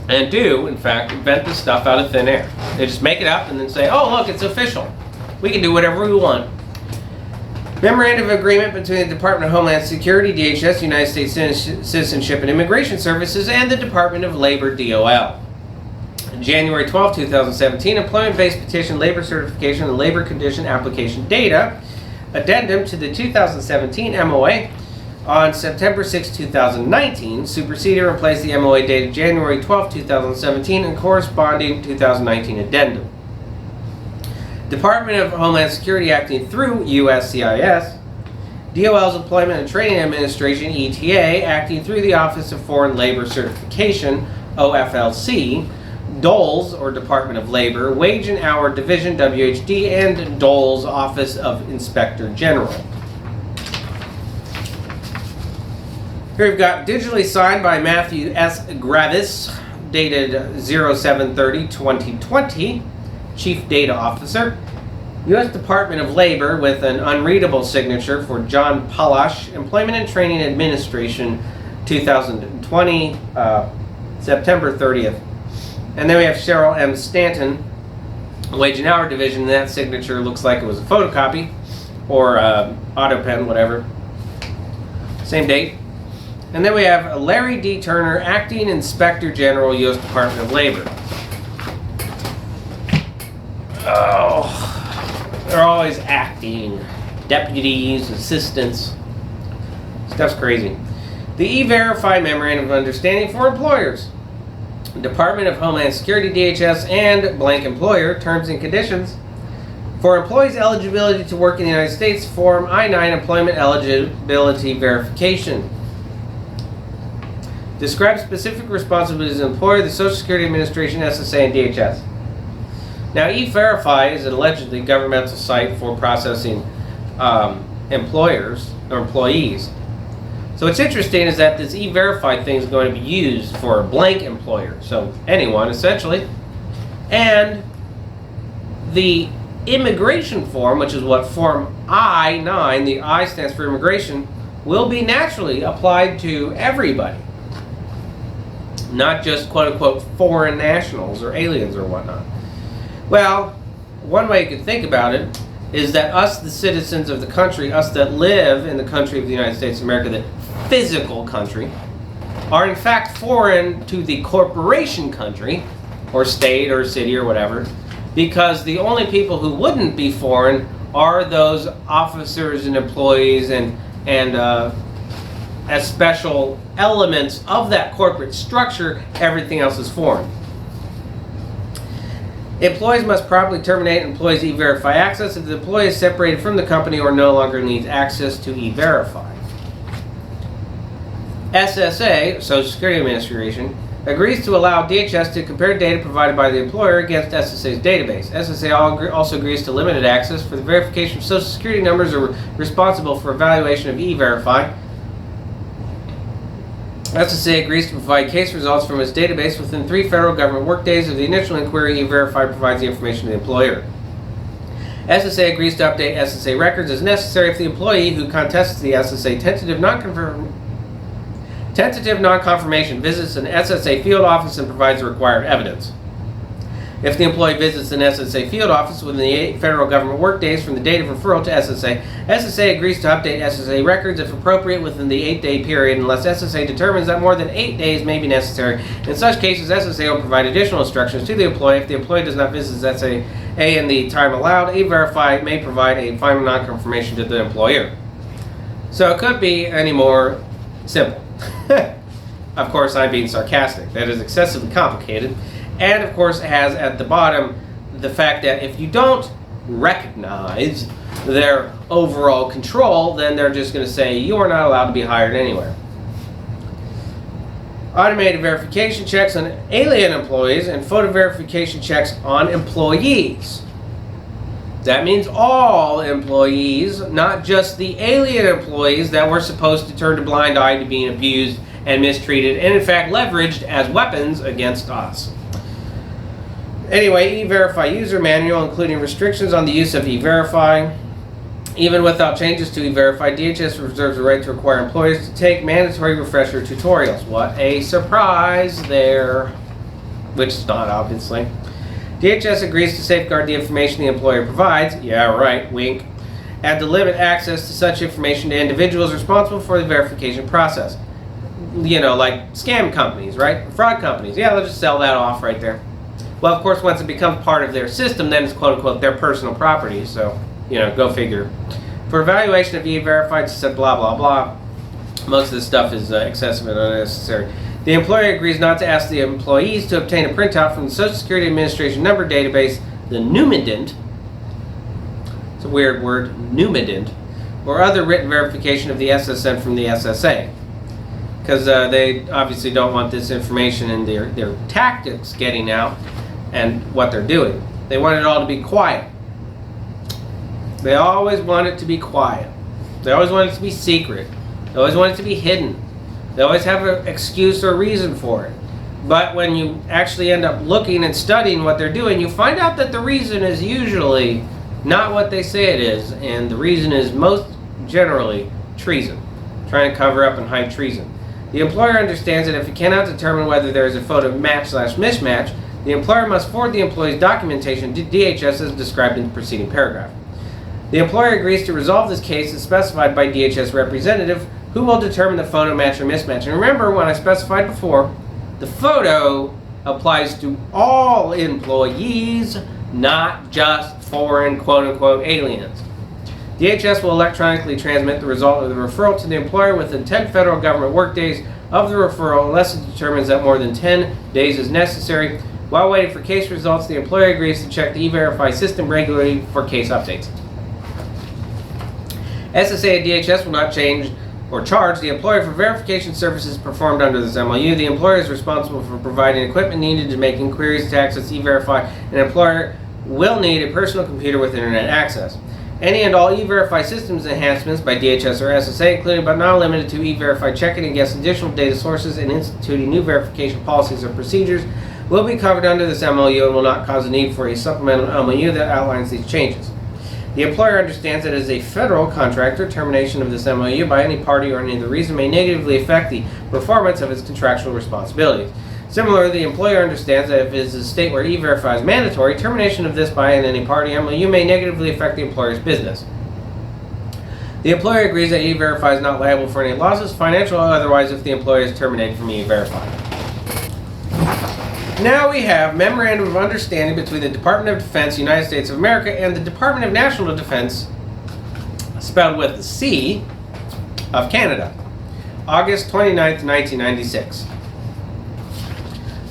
and do, in fact, invent this stuff out of thin air. They just make it up and then say, oh, look, it's official. We can do whatever we want. Memorandum of Agreement between the Department of Homeland Security, DHS, United States Citizenship and Immigration Services, and the Department of Labor, DOL. January 12, 2017, Employment-Based Petition Labor Certification and Labor Condition Application Data, Addendum to the 2017 MOA on September 6, 2019, superseded and replaced the MOA dated January 12, 2017 and corresponding 2019 addendum. Department of Homeland Security acting through USCIS, DOL's Employment and Training Administration, ETA, acting through the Office of Foreign Labor Certification, OFLC, DOLS, or Department of Labor, Wage and Hour Division, WHD, and DOLS Office of Inspector General. Here we've got digitally signed by Matthew S. Gravis, dated 07/30/2020, Chief Data Officer. U.S. Department of Labor with an unreadable signature for John Palash, Employment and Training Administration, 2020, September 30th. And then we have Cheryl M. Stanton, Wage and Hour Division, and that signature looks like it was a photocopy or auto pen, whatever. Same date. And then we have Larry D. Turner, Acting Inspector General, U.S. Department of Labor. Oh, they're always acting. Deputies, assistants. Stuff's crazy. The E-Verify Memorandum of Understanding for Employers. Department of Homeland Security, DHS, and blank employer, terms and conditions. For employees' eligibility to work in the United States, Form I-9 Employment Eligibility Verification. Describe specific responsibilities of the employer, the Social Security Administration, SSA, and DHS. Now, E-Verify is an allegedly governmental site for processing employers or employees. So what's interesting is that this E-Verify thing is going to be used for a blank employer, so anyone essentially. And the immigration form, which is what Form I-9, the I stands for immigration, will be naturally applied to everybody. Not just quote-unquote foreign nationals or aliens or whatnot. Well, one way you could think about it is that us, the citizens of the country, us that live in the country of the United States of America, the physical country, are in fact foreign to the corporation country, or state, or city, or whatever, because the only people who wouldn't be foreign are those officers and employees and as special elements of that corporate structure. Everything else is foreign. Employees must promptly terminate employees' E-Verify access if the employee is separated from the company or no longer needs access to E-Verify. SSA, Social Security Administration, agrees to allow DHS to compare data provided by the employer against SSA's database. SSA also agrees to limited access for the verification of Social Security numbers are responsible for evaluation of E-Verify. SSA agrees to provide case results from its database within 3 federal government workdays of the initial inquiry. E-Verify provides the information to the employer. SSA agrees to update SSA records as necessary if the employee who contests the SSA tentative non-confirmation visits an SSA field office and provides the required evidence. If the employee visits an SSA field office within the 8 federal government workdays from the date of referral to SSA, SSA agrees to update SSA records if appropriate within the 8-day period unless SSA determines that more than 8 days may be necessary. In such cases, SSA will provide additional instructions to the employee. If the employee does not visit SSA in the time allowed, E-Verify may provide a final non-confirmation to the employer. So it could be any more simple. Of course, I'm being sarcastic. That is excessively complicated. And of course, it has at the bottom the fact that if you don't recognize their overall control, then they're just going to say you are not allowed to be hired anywhere. Automated verification checks on alien employees and photo verification checks on employees. That means all employees, not just the alien employees that were supposed to turn a blind eye to being abused and mistreated and in fact leveraged as weapons against us. Anyway, E-Verify user manual, including restrictions on the use of E-Verify. Even without changes to E-Verify, DHS reserves the right to require employers to take mandatory refresher tutorials. What a surprise there. which is not, obviously. DHS agrees to safeguard the information the employer provides, yeah, right, wink, and to limit access to such information to individuals responsible for the verification process. You know, like scam companies, right? Fraud companies. Yeah, they'll just sell that off right there. Well, of course, once it becomes part of their system, then it's quote-unquote their personal property, so, you know, go figure. For evaluation of E-Verified, said blah, blah, blah. Most of this stuff is excessive and unnecessary. The employer agrees not to ask the employees to obtain a printout from the Social Security Administration number database, the Numident. It's a weird word, Numident, or other written verification of the SSN from the SSA. Because they obviously don't want this information and their tactics getting out and what they're doing. They want it all to be quiet. They always want it to be quiet. They always want it to be secret. They always want it to be hidden. They always have an excuse or reason for it. But when you actually end up looking and studying what they're doing, you find out that the reason is usually not what they say it is, and the reason is most generally treason. Trying to cover up and hide treason. The employer understands that if it cannot determine whether there is a photo match/mismatch, the employer must forward the employee's documentation to DHS as described in the preceding paragraph. The employer agrees to resolve this case as specified by DHS representative, who will determine the photo match or mismatch. And remember, when I specified before, the photo applies to all employees, not just foreign quote-unquote aliens. DHS will electronically transmit the result of the referral to the employer within 10 federal government workdays of the referral unless it determines that more than 10 days is necessary. While waiting for case results, the employer agrees to check the E-Verify system regularly for case updates. SSA and DHS will not change or charge the employer for verification services performed under this MOU. The employer is responsible for providing equipment needed to make inquiries to access E-Verify. An employer will need a personal computer with internet access. Any and all E-Verify systems enhancements by DHS or SSA, including but not limited to E-Verify checking against additional data sources and instituting new verification policies or procedures, will be covered under this MOU and will not cause a need for a supplemental MOU that outlines these changes. The employer understands that as a federal contractor, termination of this MOU by any party or any other reason may negatively affect the performance of its contractual responsibilities. Similarly, the employer understands that if it is a state where E-Verify is mandatory, termination of this by any party MOU may negatively affect the employer's business. The employer agrees that E-Verify is not liable for any losses, financial or otherwise, if the employer is terminated from E-Verify. Now we have Memorandum of Understanding between the Department of Defense, United States of America, and the Department of National Defense, spelled with the C, of Canada. August 29th, 1996.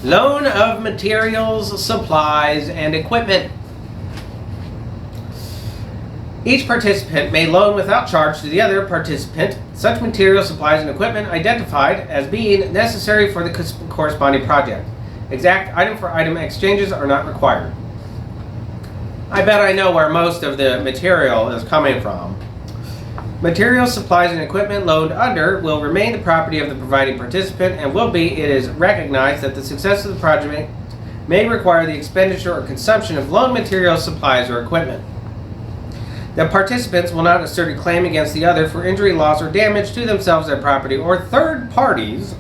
Loan of materials, supplies, and equipment. Each participant may loan without charge to the other participant such materials, supplies, and equipment identified as being necessary for the corresponding project. Exact item-for-item exchanges are not required. I bet I know where most of the material is coming from. Materials, supplies, and equipment loaned under will remain the property of the providing participant and will be, it is recognized that the success of the project may require the expenditure or consumption of loaned materials, supplies, or equipment. The participants will not assert a claim against the other for injury, loss, or damage to themselves, their property, or third parties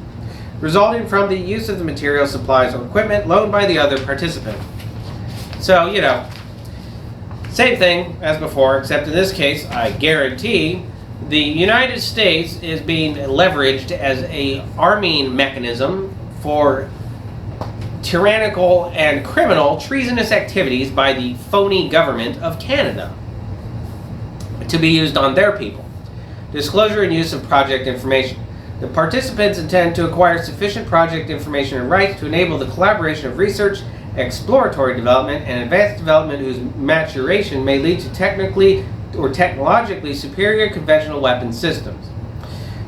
resulting from the use of the materials, supplies, or equipment loaned by the other participant. So, you know, same thing as before, except in this case, I guarantee the United States is being leveraged as a arming mechanism for tyrannical and criminal treasonous activities by the phony government of Canada to be used on their people. Disclosure and use of project information. The participants intend to acquire sufficient project information and rights to enable the collaboration of research, exploratory development, and advanced development whose maturation may lead to technically or technologically superior conventional weapon systems.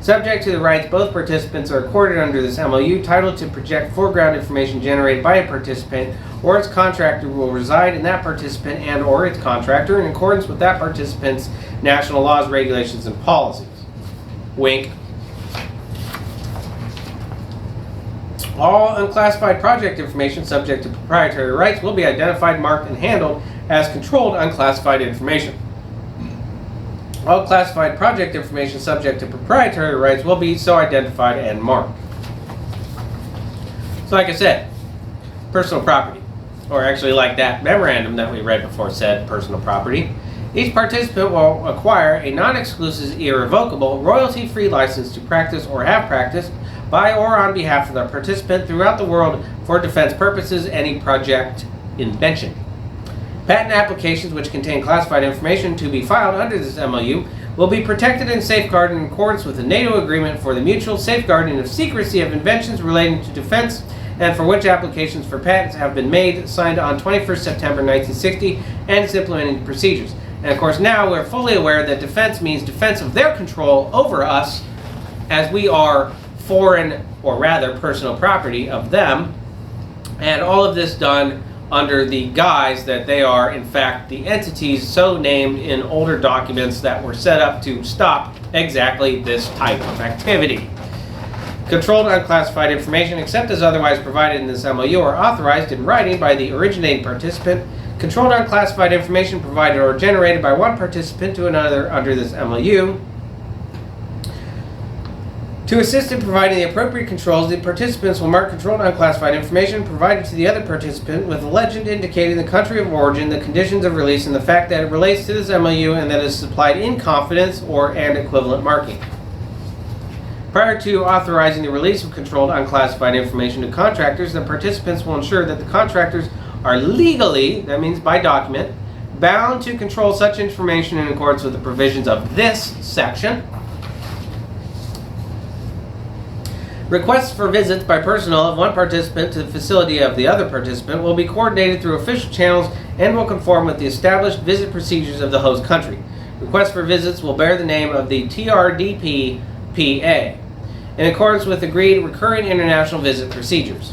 Subject to the rights both participants are accorded under this MOU, titled to project foreground information generated by a participant or its contractor will reside in that participant and or its contractor in accordance with that participant's national laws, regulations, and policies. Wink. All unclassified project information subject to proprietary rights will be identified, marked, and handled as controlled unclassified information. All classified project information subject to proprietary rights will be so identified and marked. So like I said, personal property. Or actually, like that memorandum that we read before said, personal property. Each participant will acquire a non-exclusive, irrevocable, royalty-free license to practice or have practiced by or on behalf of the participant throughout the world for defense purposes any project invention. Patent applications which contain classified information to be filed under this MOU will be protected and safeguarded in accordance with the NATO agreement for the mutual safeguarding of secrecy of inventions relating to defense and for which applications for patents have been made, signed on 21st September 1960, and its implementing procedures. And of course now we're fully aware that defense means defense of their control over us, as we are foreign, or rather personal property of them, and all of this done under the guise that they are in fact the entities so named in older documents that were set up to stop exactly this type of activity. Controlled unclassified information, except as otherwise provided in this MOU, or authorized in writing by the originating participant. Controlled unclassified information provided or generated by one participant to another under this MOU. To assist in providing the appropriate controls, the participants will mark controlled unclassified information provided to the other participant with a legend indicating the country of origin, the conditions of release, and the fact that it relates to this MOU and that it is supplied in confidence and equivalent marking. Prior to authorizing the release of controlled unclassified information to contractors, the participants will ensure that the contractors are legally, that means by document, bound to control such information in accordance with the provisions of this section. Requests for visits by personnel of one participant to the facility of the other participant will be coordinated through official channels and will conform with the established visit procedures of the host country. Requests for visits will bear the name of the TRDP-PA, in accordance with agreed recurring international visit procedures.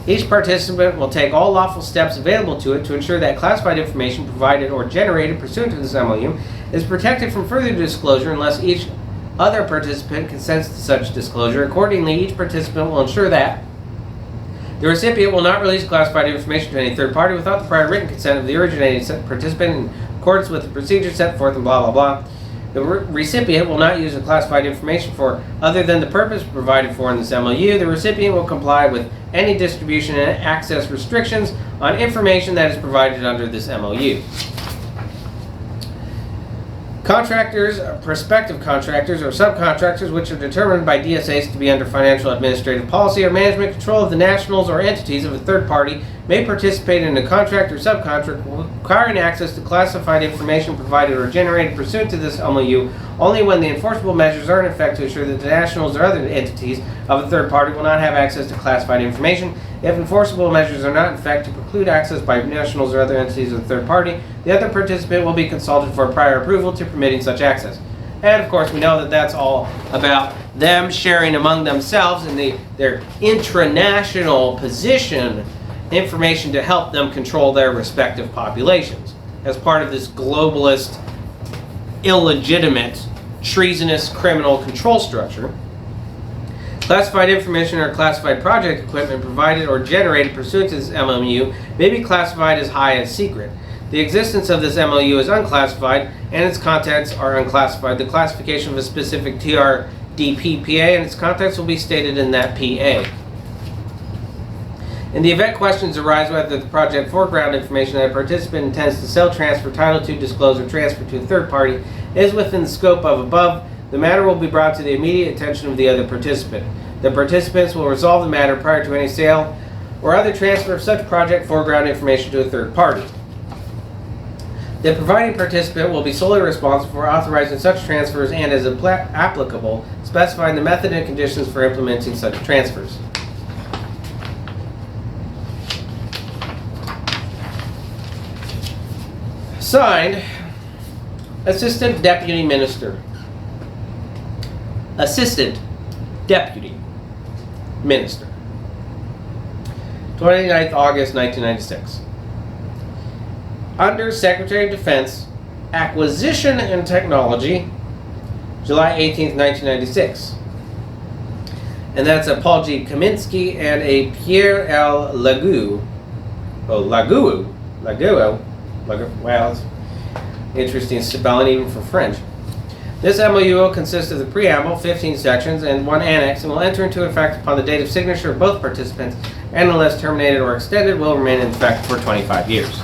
Each participant will take all lawful steps available to it to ensure that classified information provided or generated pursuant to this MOU is protected from further disclosure unless each other participant consents to such disclosure. Accordingly, each participant will ensure that the recipient will not release classified information to any third party without the prior written consent of the originating participant in accordance with the procedures set forth and blah blah blah. The recipient will not use the classified information for other than the purpose provided for in this MOU. The recipient will comply with any distribution and access restrictions on information that is provided under this MOU. Contractors, prospective contractors, or subcontractors which are determined by DSAs to be under financial, administrative, policy, or management control of the nationals or entities of a third party may participate in a contract or subcontract requiring access to classified information provided or generated pursuant to this MOU only when the enforceable measures are in effect to ensure that the nationals or other entities of a third party will not have access to classified information. If enforceable measures are not in effect to preclude access by nationals or other entities of the third party, the other participant will be consulted for prior approval to permitting such access. And of course, we know that that's all about them sharing among themselves and their intranational position information to help them control their respective populations as part of this globalist, illegitimate, treasonous criminal control structure. Classified information or classified project equipment provided or generated pursuant to this MOU may be classified as high as secret. The existence of this MOU is unclassified and its contents are unclassified. The classification of a specific TRDP-PA and its contents will be stated in that PA. In the event questions arise whether the project foreground information that a participant intends to sell, transfer, title to, disclose, or transfer to a third party is within the scope of above, the matter will be brought to the immediate attention of the other participant. The participants will resolve the matter prior to any sale or other transfer of such project foreground information to a third party. The providing participant will be solely responsible for authorizing such transfers and, as applicable, specifying the method and conditions for implementing such transfers. Signed, Assistant Deputy Minister. Assistant Deputy Minister. 29th August 1996. Under Secretary of Defense, Acquisition and Technology, July 18th, 1996. And that's a Paul G. Kaminsky and a Pierre L. Lagueux. Well, it's interesting spelling even for French. This MOU will consist of the preamble, 15 sections, and 1 annex, and will enter into effect upon the date of signature of both participants, and unless terminated or extended, will remain in effect for 25 years.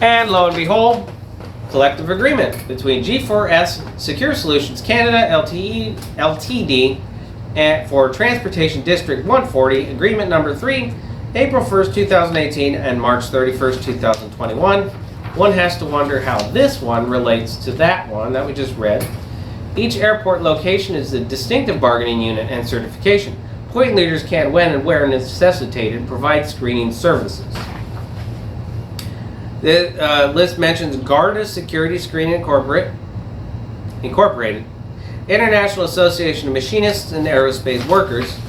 And lo and behold, collective agreement between G4S Secure Solutions Canada Ltd. And for Transportation District 140, Agreement Number 3, April 1st, 2018 and March 31st, 2021. One has to wonder how this one relates to that one that we just read. Each airport location is a distinctive bargaining unit and certification. Point leaders can, when and where necessitated, provide screening services. The list mentions Garda Security Screening Incorporated, International Association of Machinists and Aerospace Workers,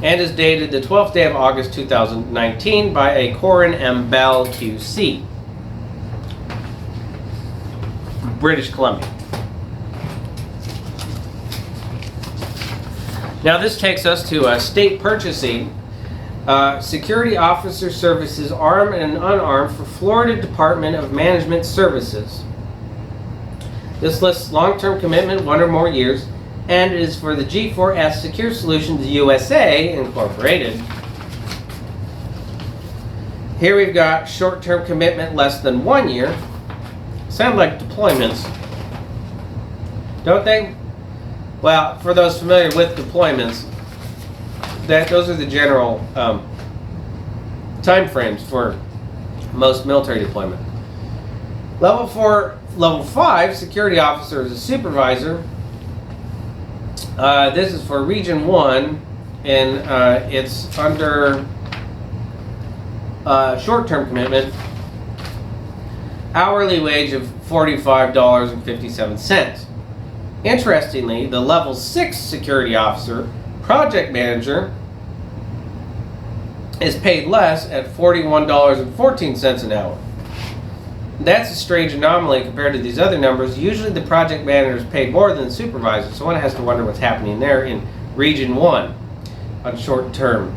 and is dated the 12th day of August 2019 by a Corin M. Bell QC, British Columbia. Now this takes us to state purchasing. Security Officer Services, armed and unarmed, for Florida Department of Management Services. This lists long-term commitment, 1 or more years, and is for the G4S Secure Solutions USA Incorporated. Here we've got short-term commitment, less than 1 year. Sound like deployments, don't they? Well, for those familiar with deployments, those are the general time frames for most military deployment. Level 5, security officer is a supervisor. This is for Region 1, and it's under short-term commitment, hourly wage of $45.57. Interestingly, the Level 6 security officer, project manager, is paid less at $41.14 an hour. That's a strange anomaly compared to these other numbers. Usually the project manager is paid more than the supervisor, so one has to wonder what's happening there in Region 1 on short term.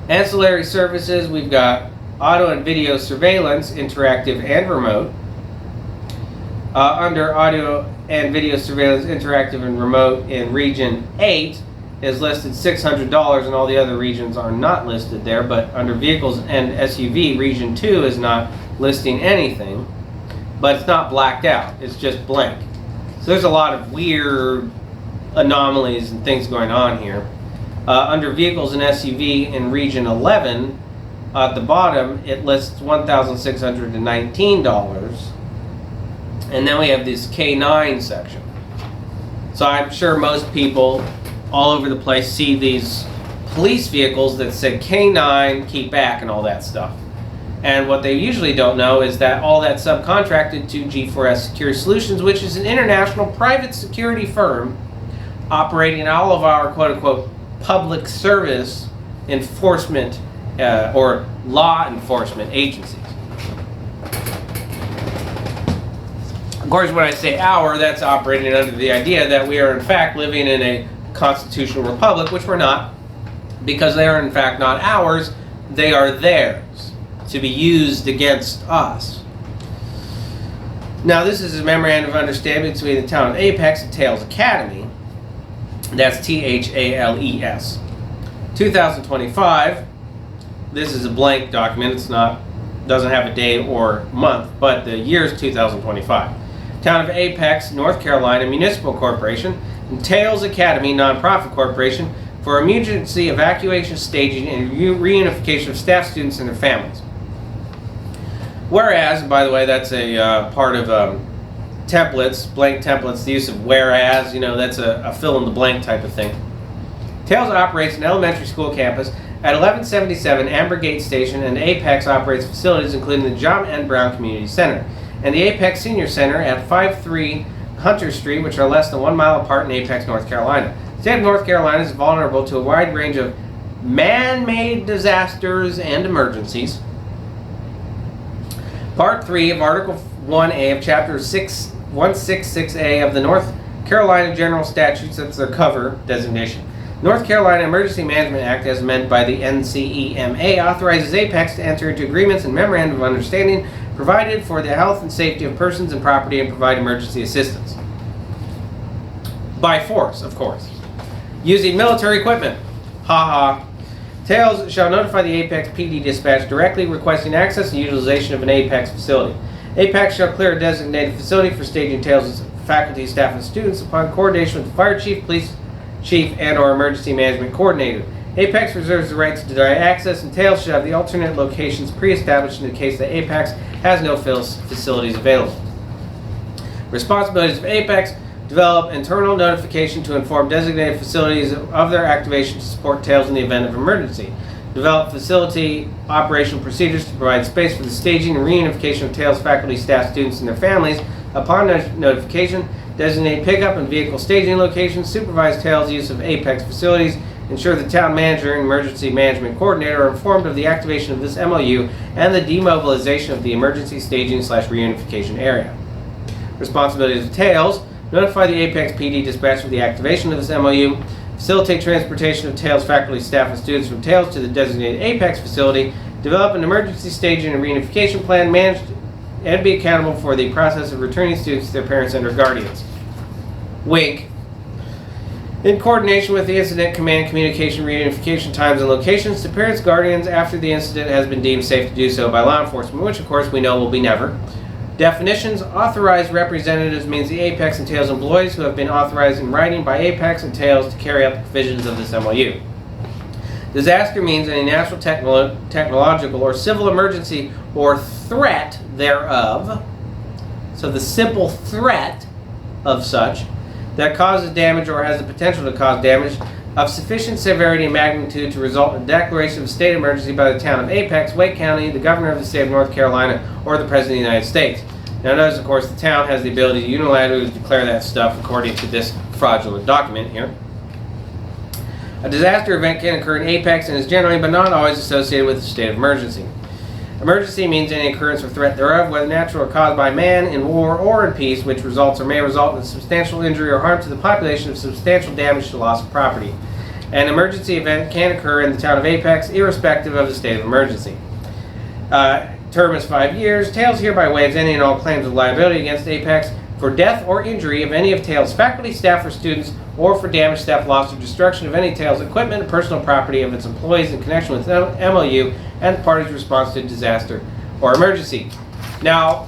Ancillary services, we've got audio and video surveillance, interactive and remote. Under audio and video surveillance, interactive and remote in Region 8 is listed $600, and all the other regions are not listed there, but under vehicles and SUV, Region 2 is not listing anything, but it's not blacked out, it's just blank. So there's a lot of weird anomalies and things going on here. Under vehicles and SUV in Region 11, at the bottom it lists $1,619, and then we have this K9 section. So I'm sure most people all over the place see these police vehicles that say K9, keep back, and all that stuff. And what they usually don't know is that all that's subcontracted to G4S Secure Solutions, which is an international private security firm operating all of our quote-unquote public service enforcement or law enforcement agencies. Of course, when I say our, that's operating under the idea that we are in fact living in a constitutional republic, which we're not, because they are in fact not ours, they are theirs, to be used against us. Now this is a memorandum of understanding between the town of Apex and Tales Academy. That's THALES. 2025. This is a blank document. It's not, doesn't have a day or month, but the year is 2025. Town of Apex, North Carolina Municipal Corporation and Tales Academy Nonprofit Corporation for emergency evacuation, staging, and reunification of staff, students, and their families. Whereas, by the way, that's a part of templates, blank templates, the use of whereas, you know, that's a fill in the blank type of thing. Tales operates an elementary school campus at 1177 Amber Gate Station, and Apex operates facilities including the John N. Brown Community Center and the Apex Senior Center at 53 Hunter Street, which are less than 1 mile apart in Apex, North Carolina. The state of North Carolina is vulnerable to a wide range of man-made disasters and emergencies. Part 3 of Article 1A of Chapter 166A of the North Carolina General Statutes, that's their cover designation, North Carolina Emergency Management Act, as amended by the NCEMA, authorizes Apex to enter into agreements and memorandum of understanding provided for the health and safety of persons and property and provide emergency assistance. By force, of course. Using military equipment. Tails shall notify the Apex PD dispatch directly requesting access and utilization of an Apex facility. Apex shall clear a designated facility for staging Tails' faculty, staff, and students upon coordination with the fire chief, police chief, and/or emergency management coordinator. Apex reserves the right to deny access, and Tails should have the alternate locations pre-established in the case that Apex has no facilities available. Responsibilities of Apex: develop internal notification to inform designated facilities of their activation to support Tails in the event of emergency. Develop facility operational procedures to provide space for the staging and reunification of Tails faculty, staff, students, and their families. Upon notification, designate pickup and vehicle staging locations, supervise Tails' use of Apex facilities, ensure the town manager and emergency management coordinator are informed of the activation of this MOU and the demobilization of the emergency staging/reunification area. Responsibilities of Tails: notify the Apex PD dispatch of the activation of this MOU, facilitate transportation of Tails faculty, staff, and students from Tails to the designated Apex facility, develop an emergency staging and reunification plan, manage and be accountable for the process of returning students to their parents and/or guardians. Wink. In coordination with the incident command, communication, reunification times, and locations to parents, guardians after the incident has been deemed safe to do so by law enforcement, which of course we know will be never. Definitions: authorized representatives means the Apex and Tails employees who have been authorized in writing by Apex and Tails to carry out the provisions of this MOU. Disaster means any natural, technological, or civil emergency or threat thereof, so the simple threat of such, that causes damage or has the potential to cause damage of sufficient severity and magnitude to result in a declaration of state emergency by the town of Apex, Wake County, the governor of the state of North Carolina, or the president of the United States. Now notice, of course, the town has the ability to unilaterally declare that stuff according to this fraudulent document here. A disaster event can occur in Apex and is generally, but not always, associated with a state of emergency. Emergency means any occurrence or threat thereof, whether natural or caused by man, in war or in peace, which results or may result in substantial injury or harm to the population of substantial damage to loss of property. An emergency event can occur in the town of Apex, irrespective of the state of emergency. Term is 5 years. Tails hereby waives any and all claims of liability against Apex for death or injury of any of Tails' faculty, staff, or students, or for damage, theft, loss, or destruction of any Tails equipment and personal property of its employees in connection with the MOU and the party's response to disaster or emergency. Now,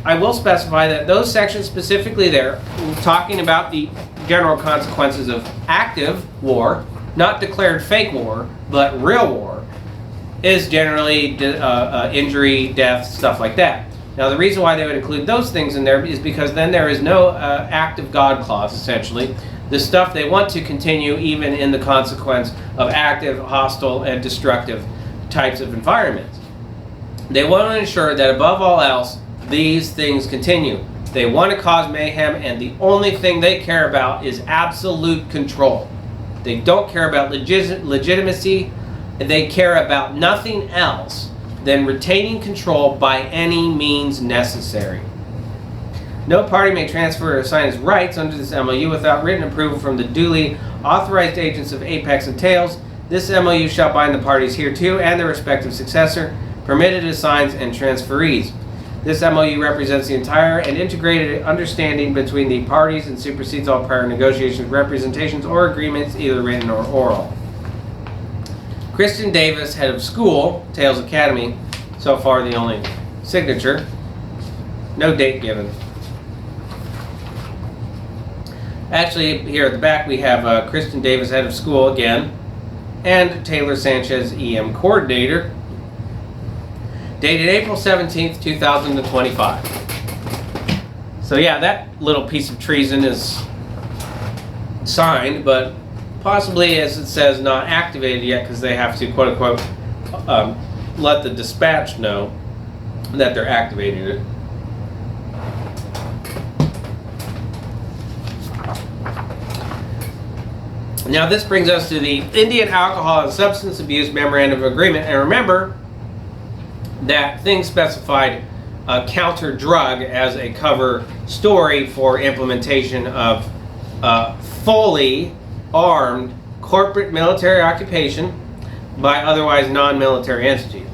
I will specify that those sections specifically there, talking about the general consequences of active war, not declared fake war, but real war, is generally injury, death, stuff like that. Now, the reason why they would include those things in there is because then there is no act of God clause, essentially. The stuff they want to continue even in the consequence of active, hostile, and destructive types of environments. They want to ensure that above all else, these things continue. They want to cause mayhem, and the only thing they care about is absolute control. They don't care about legitimacy. They care about nothing else than retaining control by any means necessary. No party may transfer or assign its rights under this MOU without written approval from the duly authorized agents of Apex and Tails. This MOU shall bind the parties hereto and their respective successor, permitted assigns, and transferees. This MOU represents the entire and integrated understanding between the parties and supersedes all prior negotiations, representations, or agreements, either written or oral. Kristen Davis, head of school, Tails Academy, so far the only signature. No date given. Actually, here at the back we have Kristen Davis, head of school again, and Taylor Sanchez, EM coordinator, dated April 17th, 2025. So yeah, that little piece of treason is signed, but possibly, as it says, not activated yet because they have to, quote unquote, let the dispatch know that they're activating it. Now this brings us to the Indian Alcohol and Substance Abuse Memorandum of Agreement. And remember that thing specified counter drug as a cover story for implementation of fully armed corporate military occupation by otherwise non-military entities.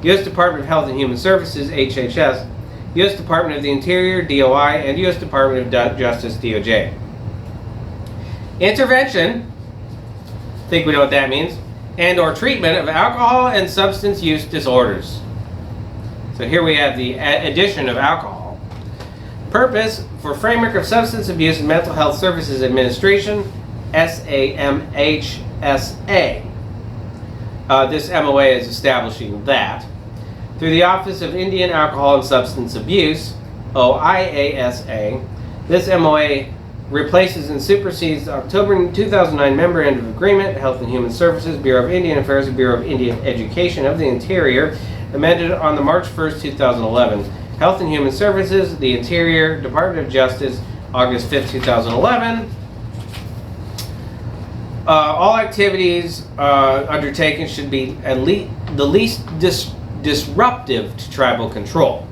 U.S. Department of Health and Human Services, HHS, U.S. Department of the Interior, DOI, and U.S. Department of Justice, DOJ. Intervention, think we know what that means, and or treatment of alcohol and substance use disorders. So here we have the addition of alcohol. Purpose, for framework of Substance Abuse and Mental Health Services Administration, SAMHSA. This MOA is establishing that. Through the Office of Indian Alcohol and Substance Abuse, OIASA, this MOA replaces and supersedes the October 2009 Memorandum of Agreement, Health and Human Services, Bureau of Indian Affairs, and Bureau of Indian Education of the Interior, amended on the March 1st, 2011. Health and Human Services, the Interior, Department of Justice, August 5th, 2011. All activities undertaken should be at least the least disruptive to tribal control.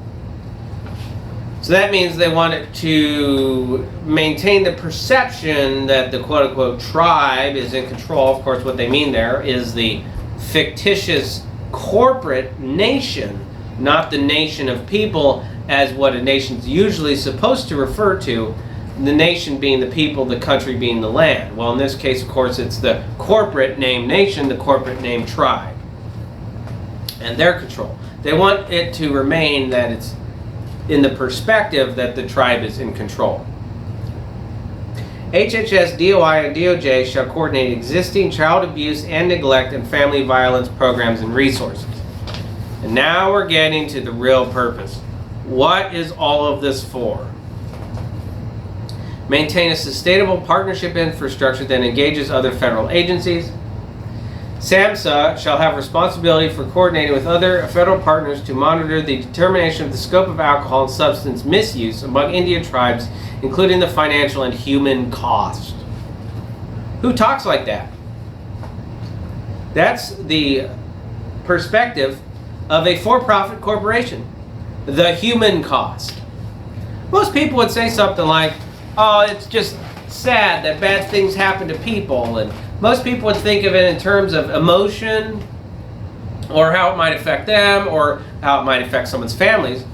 So that means they wanted to maintain the perception that the quote-unquote tribe is in control. Of course, what they mean there is the fictitious corporate nation, not the nation of people as what a nation's usually supposed to refer to, the nation being the people, the country being the land. Well, in this case, of course, it's the corporate named nation, the corporate named tribe, and their control. They want it to remain that it's in the perspective that the tribe is in control. HHS, DOI, and DOJ shall coordinate existing child abuse and neglect and family violence programs and resources. And now we're getting to the real purpose. What is all of this for? Maintain a sustainable partnership infrastructure that engages other federal agencies. SAMHSA shall have responsibility for coordinating with other federal partners to monitor the determination of the scope of alcohol and substance misuse among Indian tribes, including the financial and human cost. Who talks like that? That's the perspective of a for-profit corporation. The human cost. Most people would say something like, oh, it's just sad that bad things happen to people, and most people would think of it in terms of emotion or how it might affect them or how it might affect someone's families.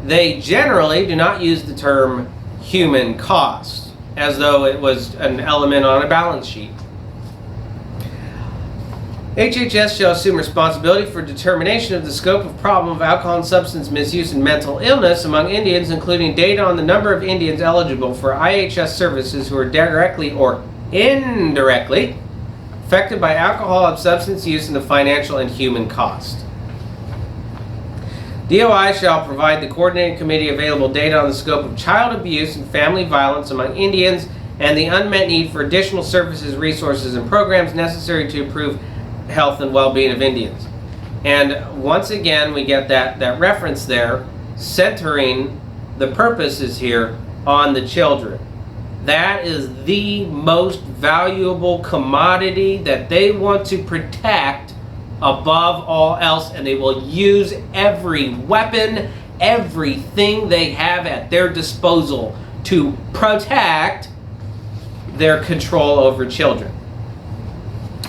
They generally do not use the term human cost as though it was an element on a balance sheet. HHS shall assume responsibility for determination of the scope of problem of alcohol and substance misuse and mental illness among Indians, including data on the number of Indians eligible for IHS services who are directly or indirectly affected by alcohol and substance use and the financial and human cost. DOI shall provide the coordinating committee available data on the scope of child abuse and family violence among Indians and the unmet need for additional services, resources, and programs necessary to improve health and well-being of Indians. And once again, we get that reference there, centering the purposes here on the children. That is the most valuable commodity that they want to protect above all else, and they will use every weapon, everything they have at their disposal to protect their control over children.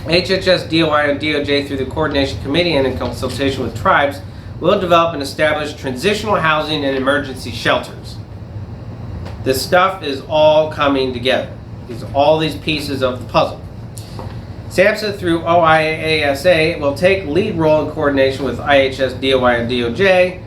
HHS, DOI, and DOJ, through the Coordination Committee and in consultation with tribes, will develop and establish transitional housing and emergency shelters. This stuff is all coming together. All these pieces of the puzzle. SAMHSA through OIASA will take lead role in coordination with IHS, DOI, and DOJ.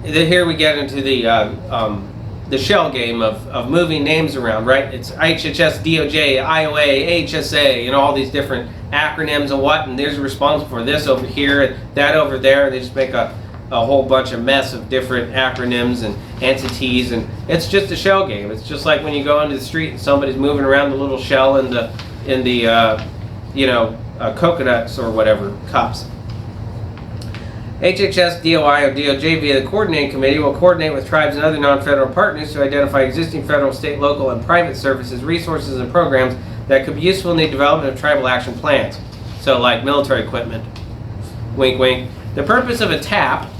Here we get into the shell game of moving names around, right? It's IHS, DOJ, IOA, HSA, all these different acronyms and what, and there's responsible for this over here and that over there. They just make a whole bunch of mess of different acronyms and entities, and it's just a shell game. It's just like when you go into the street and somebody's moving around the little shell in the coconuts or whatever cups. HHS, DOI, or DOJ via the Coordinating Committee will coordinate with tribes and other non-federal partners to identify existing federal, state, local, and private services, resources, and programs that could be useful in the development of tribal action plans. So like military equipment. Wink, wink. The purpose of a TAP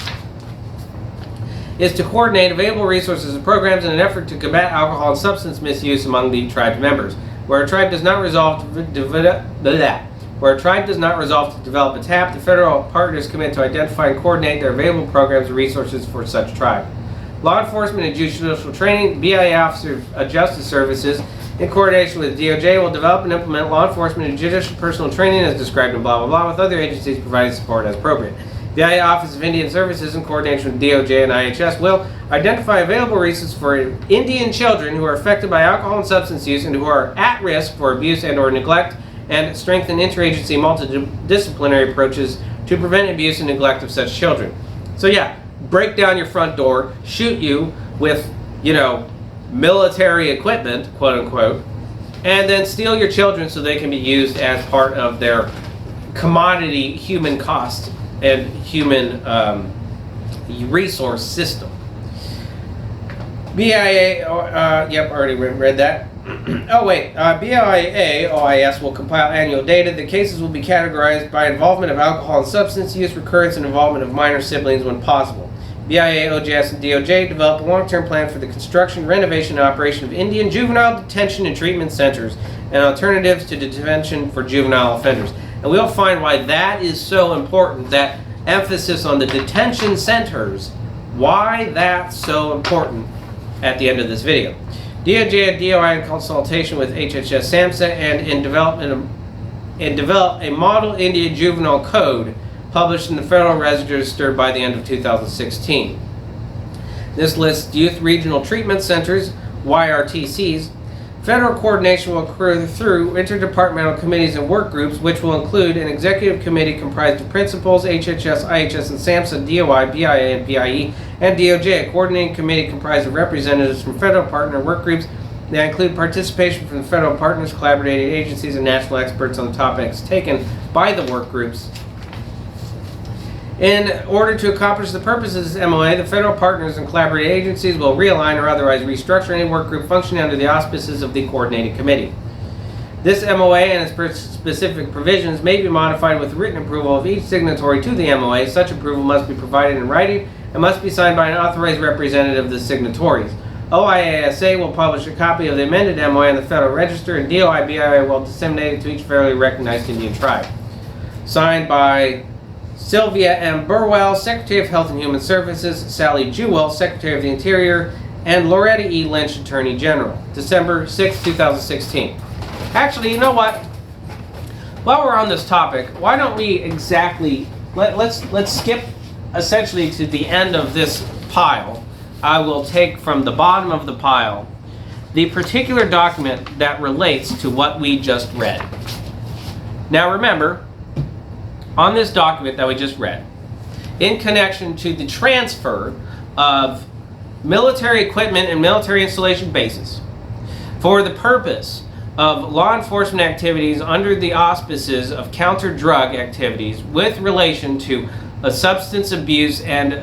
is to coordinate available resources and programs in an effort to combat alcohol and substance misuse among the tribe's members. Where a tribe does not resolve to develop a TAP, the federal partners commit to identify and coordinate their available programs and resources for such tribe. Law enforcement and judicial training, BIA Officer of Justice Services, in coordination with DOJ, will develop and implement law enforcement and judicial personal training as described in blah blah blah, with other agencies providing support as appropriate. BIA Office of Indian Services, in coordination with DOJ and IHS, will identify available resources for Indian children who are affected by alcohol and substance use and who are at risk for abuse and or neglect, and strengthen interagency multidisciplinary approaches to prevent abuse and neglect of such children. So yeah, break down your front door, shoot you with, military equipment, quote unquote, and then steal your children so they can be used as part of their commodity human cost and human resource system. BIA, already read that. BIA OIS will compile annual data. The cases will be categorized by involvement of alcohol and substance use, recurrence, and involvement of minor siblings when possible. BIA, OJS, and DOJ develop a long-term plan for the construction, renovation, and operation of Indian juvenile detention and treatment centers and alternatives to detention for juvenile offenders. And we'll find why that is so important, that emphasis on the detention centers, why that's so important at the end of this video. DOJ and DOI in consultation with HHS SAMHSA and develop a model Indian juvenile code published in the Federal Register by the end of 2016. This lists youth regional treatment centers, YRTCs. Federal coordination will occur through interdepartmental committees and work groups, which will include an executive committee comprised of principals, HHS, IHS, and SAMHSA, DOI, BIA, and PIE, and DOJ, a coordinating committee comprised of representatives from federal partner work groups that include participation from the federal partners, collaborating agencies, and national experts on the topics taken by the work groups. In order to accomplish the purposes of this MOA, the federal partners and collaborating agencies will realign or otherwise restructure any work group functioning under the auspices of the coordinating committee. This MOA and its specific provisions may be modified with written approval of each signatory to the MOA. Such approval must be provided in writing and must be signed by an authorized representative of the signatories. OIASA will publish a copy of the amended MOA in the Federal Register, and DOI-BIA will disseminate it to each federally recognized Indian tribe. Signed by Sylvia M. Burwell, Secretary of Health and Human Services, Sally Jewell, Secretary of the Interior, and Loretta E. Lynch, Attorney General. December 6, 2016. Actually, you know what? While we're on this topic, why don't we let's skip essentially to the end of this pile. I will take from the bottom of the pile the particular document that relates to what we just read. Now remember, on this document that we just read, in connection to the transfer of military equipment and military installation bases for the purpose of law enforcement activities under the auspices of counter-drug activities with relation to a substance abuse and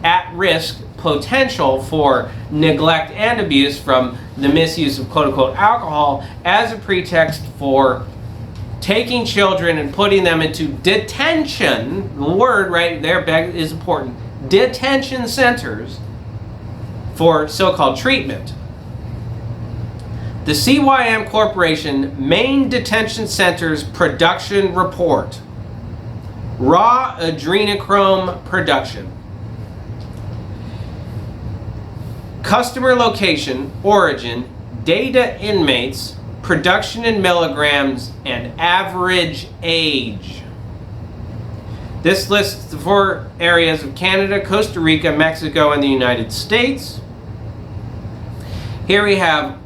at-risk potential for neglect and abuse from the misuse of quote-unquote alcohol as a pretext for taking children and putting them into detention, the word right there is important, detention centers for so-called treatment. The CYM Corporation Main Detention Centers Production Report. Raw adrenochrome production. Customer location, origin, data inmates, production in milligrams, and average age. This lists the 4 areas of Canada, Costa Rica, Mexico, and the United States. Here we have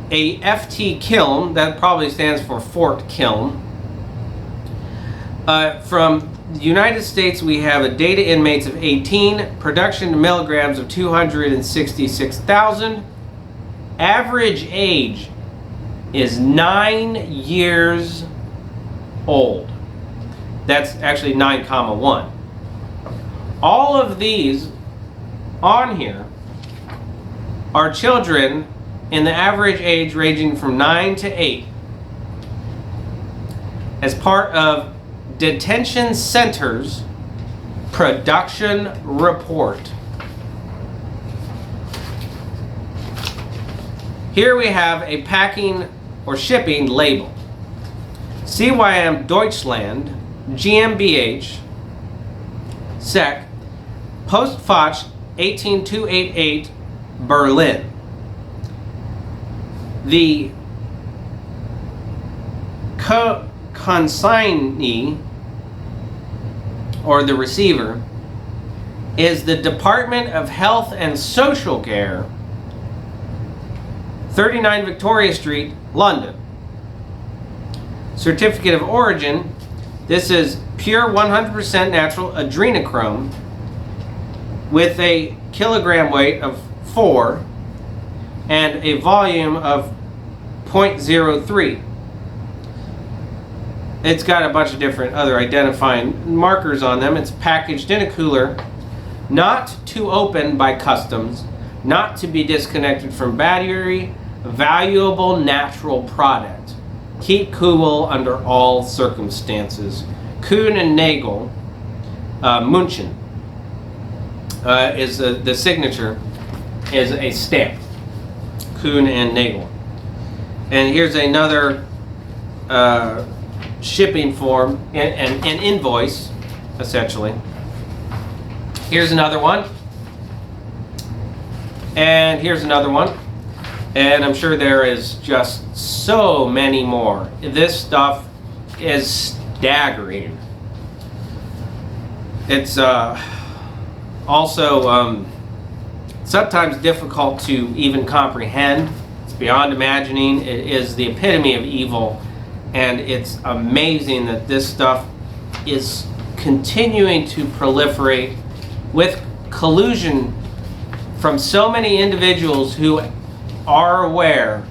a FT kiln, that probably stands for Fort Kiln. From the United States, we have a data inmates of 18, production in milligrams of 266,000. Average age is 9 years old. That's actually 9,1. All of these on here are children in the average age ranging from 9 to 8 as part of Detention Centers Production Report. Here we have a packing or shipping label. CYM Deutschland GmbH Sec Postfach 18288 Berlin. The consignee or the receiver is the Department of Health and Social Care, 39 Victoria Street, London. Certificate of origin, this is pure 100% natural adrenochrome with a kilogram weight of 4 and a volume of 0.03. It's got a bunch of different other identifying markers on them. It's packaged in a cooler, not to open by customs, not to be disconnected from battery, valuable natural product. Keep cool under all circumstances. Kuhn and Nagel, München, is the signature is a stamp. Kuhn and Nagel. And here's another shipping form, an invoice, essentially. Here's another one. And here's another one. And I'm sure there is just so many more. This stuff is staggering. It's also sometimes difficult to even comprehend. It's beyond imagining. It is the epitome of evil. And it's amazing that this stuff is continuing to proliferate with collusion from so many individuals who are aware,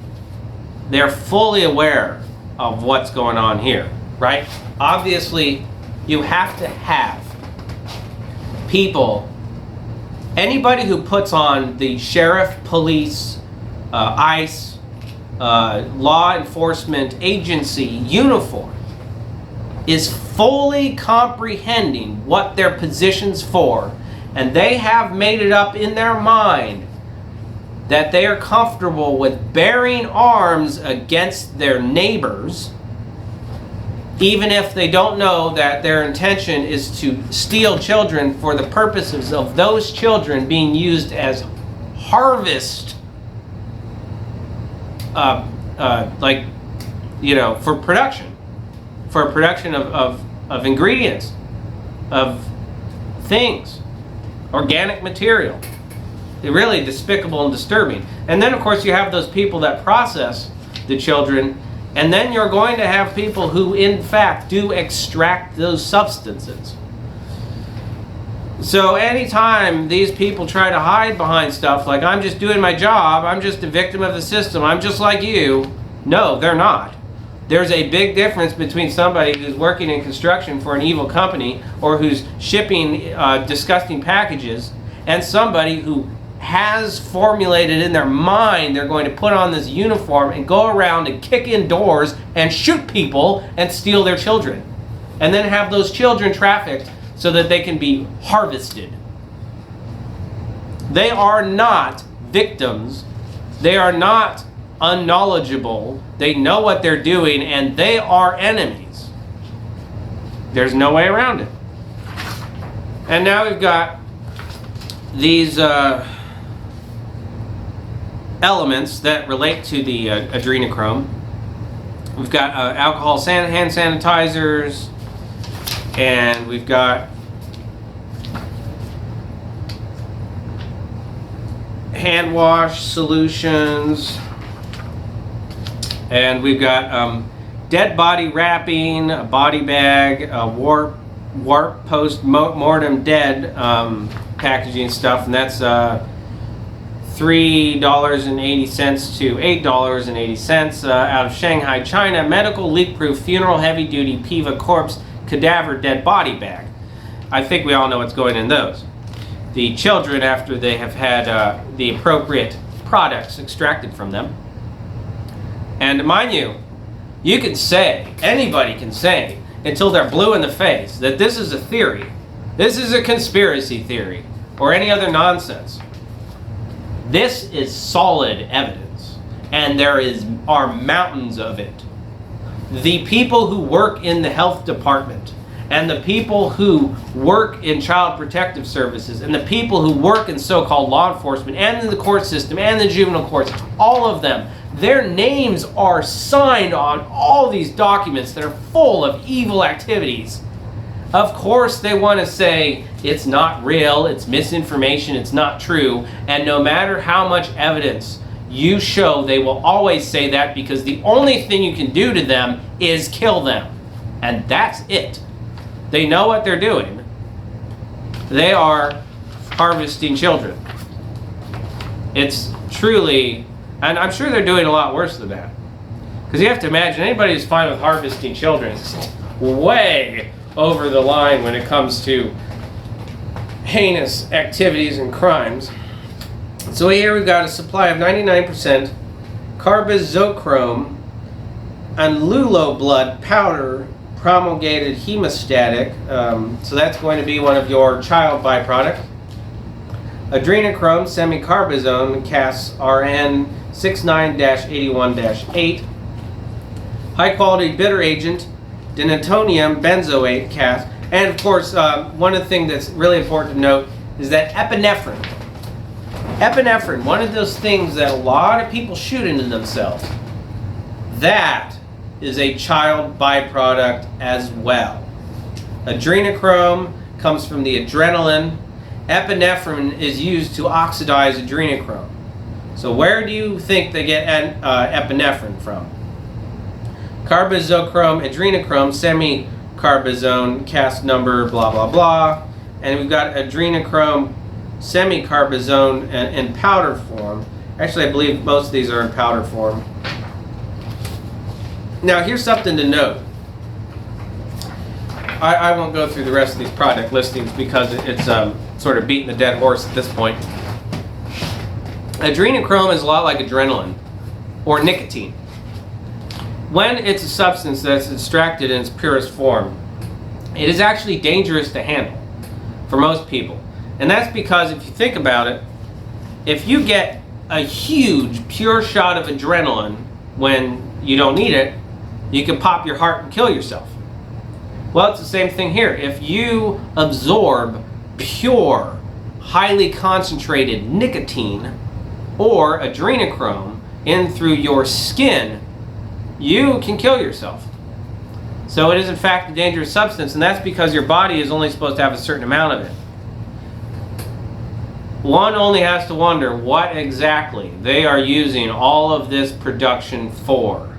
they're fully aware of what's going on here, right? Obviously, you have to have people, anybody who puts on the sheriff, police, ICE, law enforcement agency uniform is fully comprehending what their position's for, and they have made it up in their mind that they are comfortable with bearing arms against their neighbors, even if they don't know that their intention is to steal children for the purposes of those children being used as harvest, for production of ingredients, of things, organic material. They're really despicable and disturbing. And then, of course, you have those people that process the children, and then you're going to have people who, in fact, do extract those substances. So anytime these people try to hide behind stuff like, I'm just doing my job, I'm just a victim of the system, I'm just like you, no, they're not. There's a big difference between somebody who's working in construction for an evil company or who's shipping disgusting packages and somebody who has formulated in their mind they're going to put on this uniform and go around and kick in doors and shoot people and steal their children. And then have those children trafficked so that they can be harvested. They are not victims. They are not unknowledgeable. They know what they're doing, and they are enemies. There's no way around it. And now we've got these elements that relate to the adrenochrome. We've got alcohol hand sanitizers, and we've got hand wash solutions, and we've got dead body wrapping, a body bag, a warp post mortem dead packaging stuff, and that's $3.80 to $8.80 out of Shanghai, China. Medical leak-proof funeral heavy-duty PIVA corpse cadaver dead body bag. I think we all know what's going in those. The children, after they have had the appropriate products extracted from them. And mind you, you can say, anybody can say, until they're blue in the face, that this is a theory. This is a conspiracy theory, or any other nonsense. This is solid evidence. and are mountains of it. The people who work in the health department, and the people who work in child protective services, and the people who work in so-called law enforcement, and in the court system, and the juvenile courts, all of them, their names are signed on all these documents that are full of evil activities. Of course they want to say it's not real, it's misinformation, it's not true, and no matter how much evidence you show, they will always say that, because the only thing you can do to them is kill them. And that's it. They know what they're doing. They are harvesting children. It's truly, and I'm sure they're doing a lot worse than that. Because you have to imagine, anybody who's fine with harvesting children is way over the line when it comes to heinous activities and crimes. So here we've got a supply of 99% carbazochrome and lulo blood powder promulgated hemostatic. So that's going to be one of your child byproducts. Adrenochrome semicarbazone cas RN 69-81-8. High quality bitter agent denatonium benzoate cas. And of course, one of the things that's really important to note is that epinephrine. Epinephrine, one of those things that a lot of people shoot into themselves, that is a child byproduct as well. Adrenochrome comes from the adrenaline. Epinephrine is used to oxidize adrenochrome. So where do you think they get epinephrine from? Carbazochrome, adrenochrome, semicarbazone, cas number, blah, blah, blah. And we've got adrenochrome, semicarbazone in powder form. Actually, I believe most of these are in powder form. Now, here's something to note. I won't go through the rest of these product listings because it's sort of beating the dead horse at this point. Adrenochrome is a lot like adrenaline or nicotine. When it's a substance that's extracted in its purest form, it is actually dangerous to handle for most people. And that's because if you think about it, if you get a huge pure shot of adrenaline when you don't need it, you can pop your heart and kill yourself. Well, it's the same thing here. If you absorb pure, highly concentrated nicotine or adrenochrome in through your skin, you can kill yourself. So it is in fact a dangerous substance, and that's because your body is only supposed to have a certain amount of it. One only has to wonder what exactly they are using all of this production for.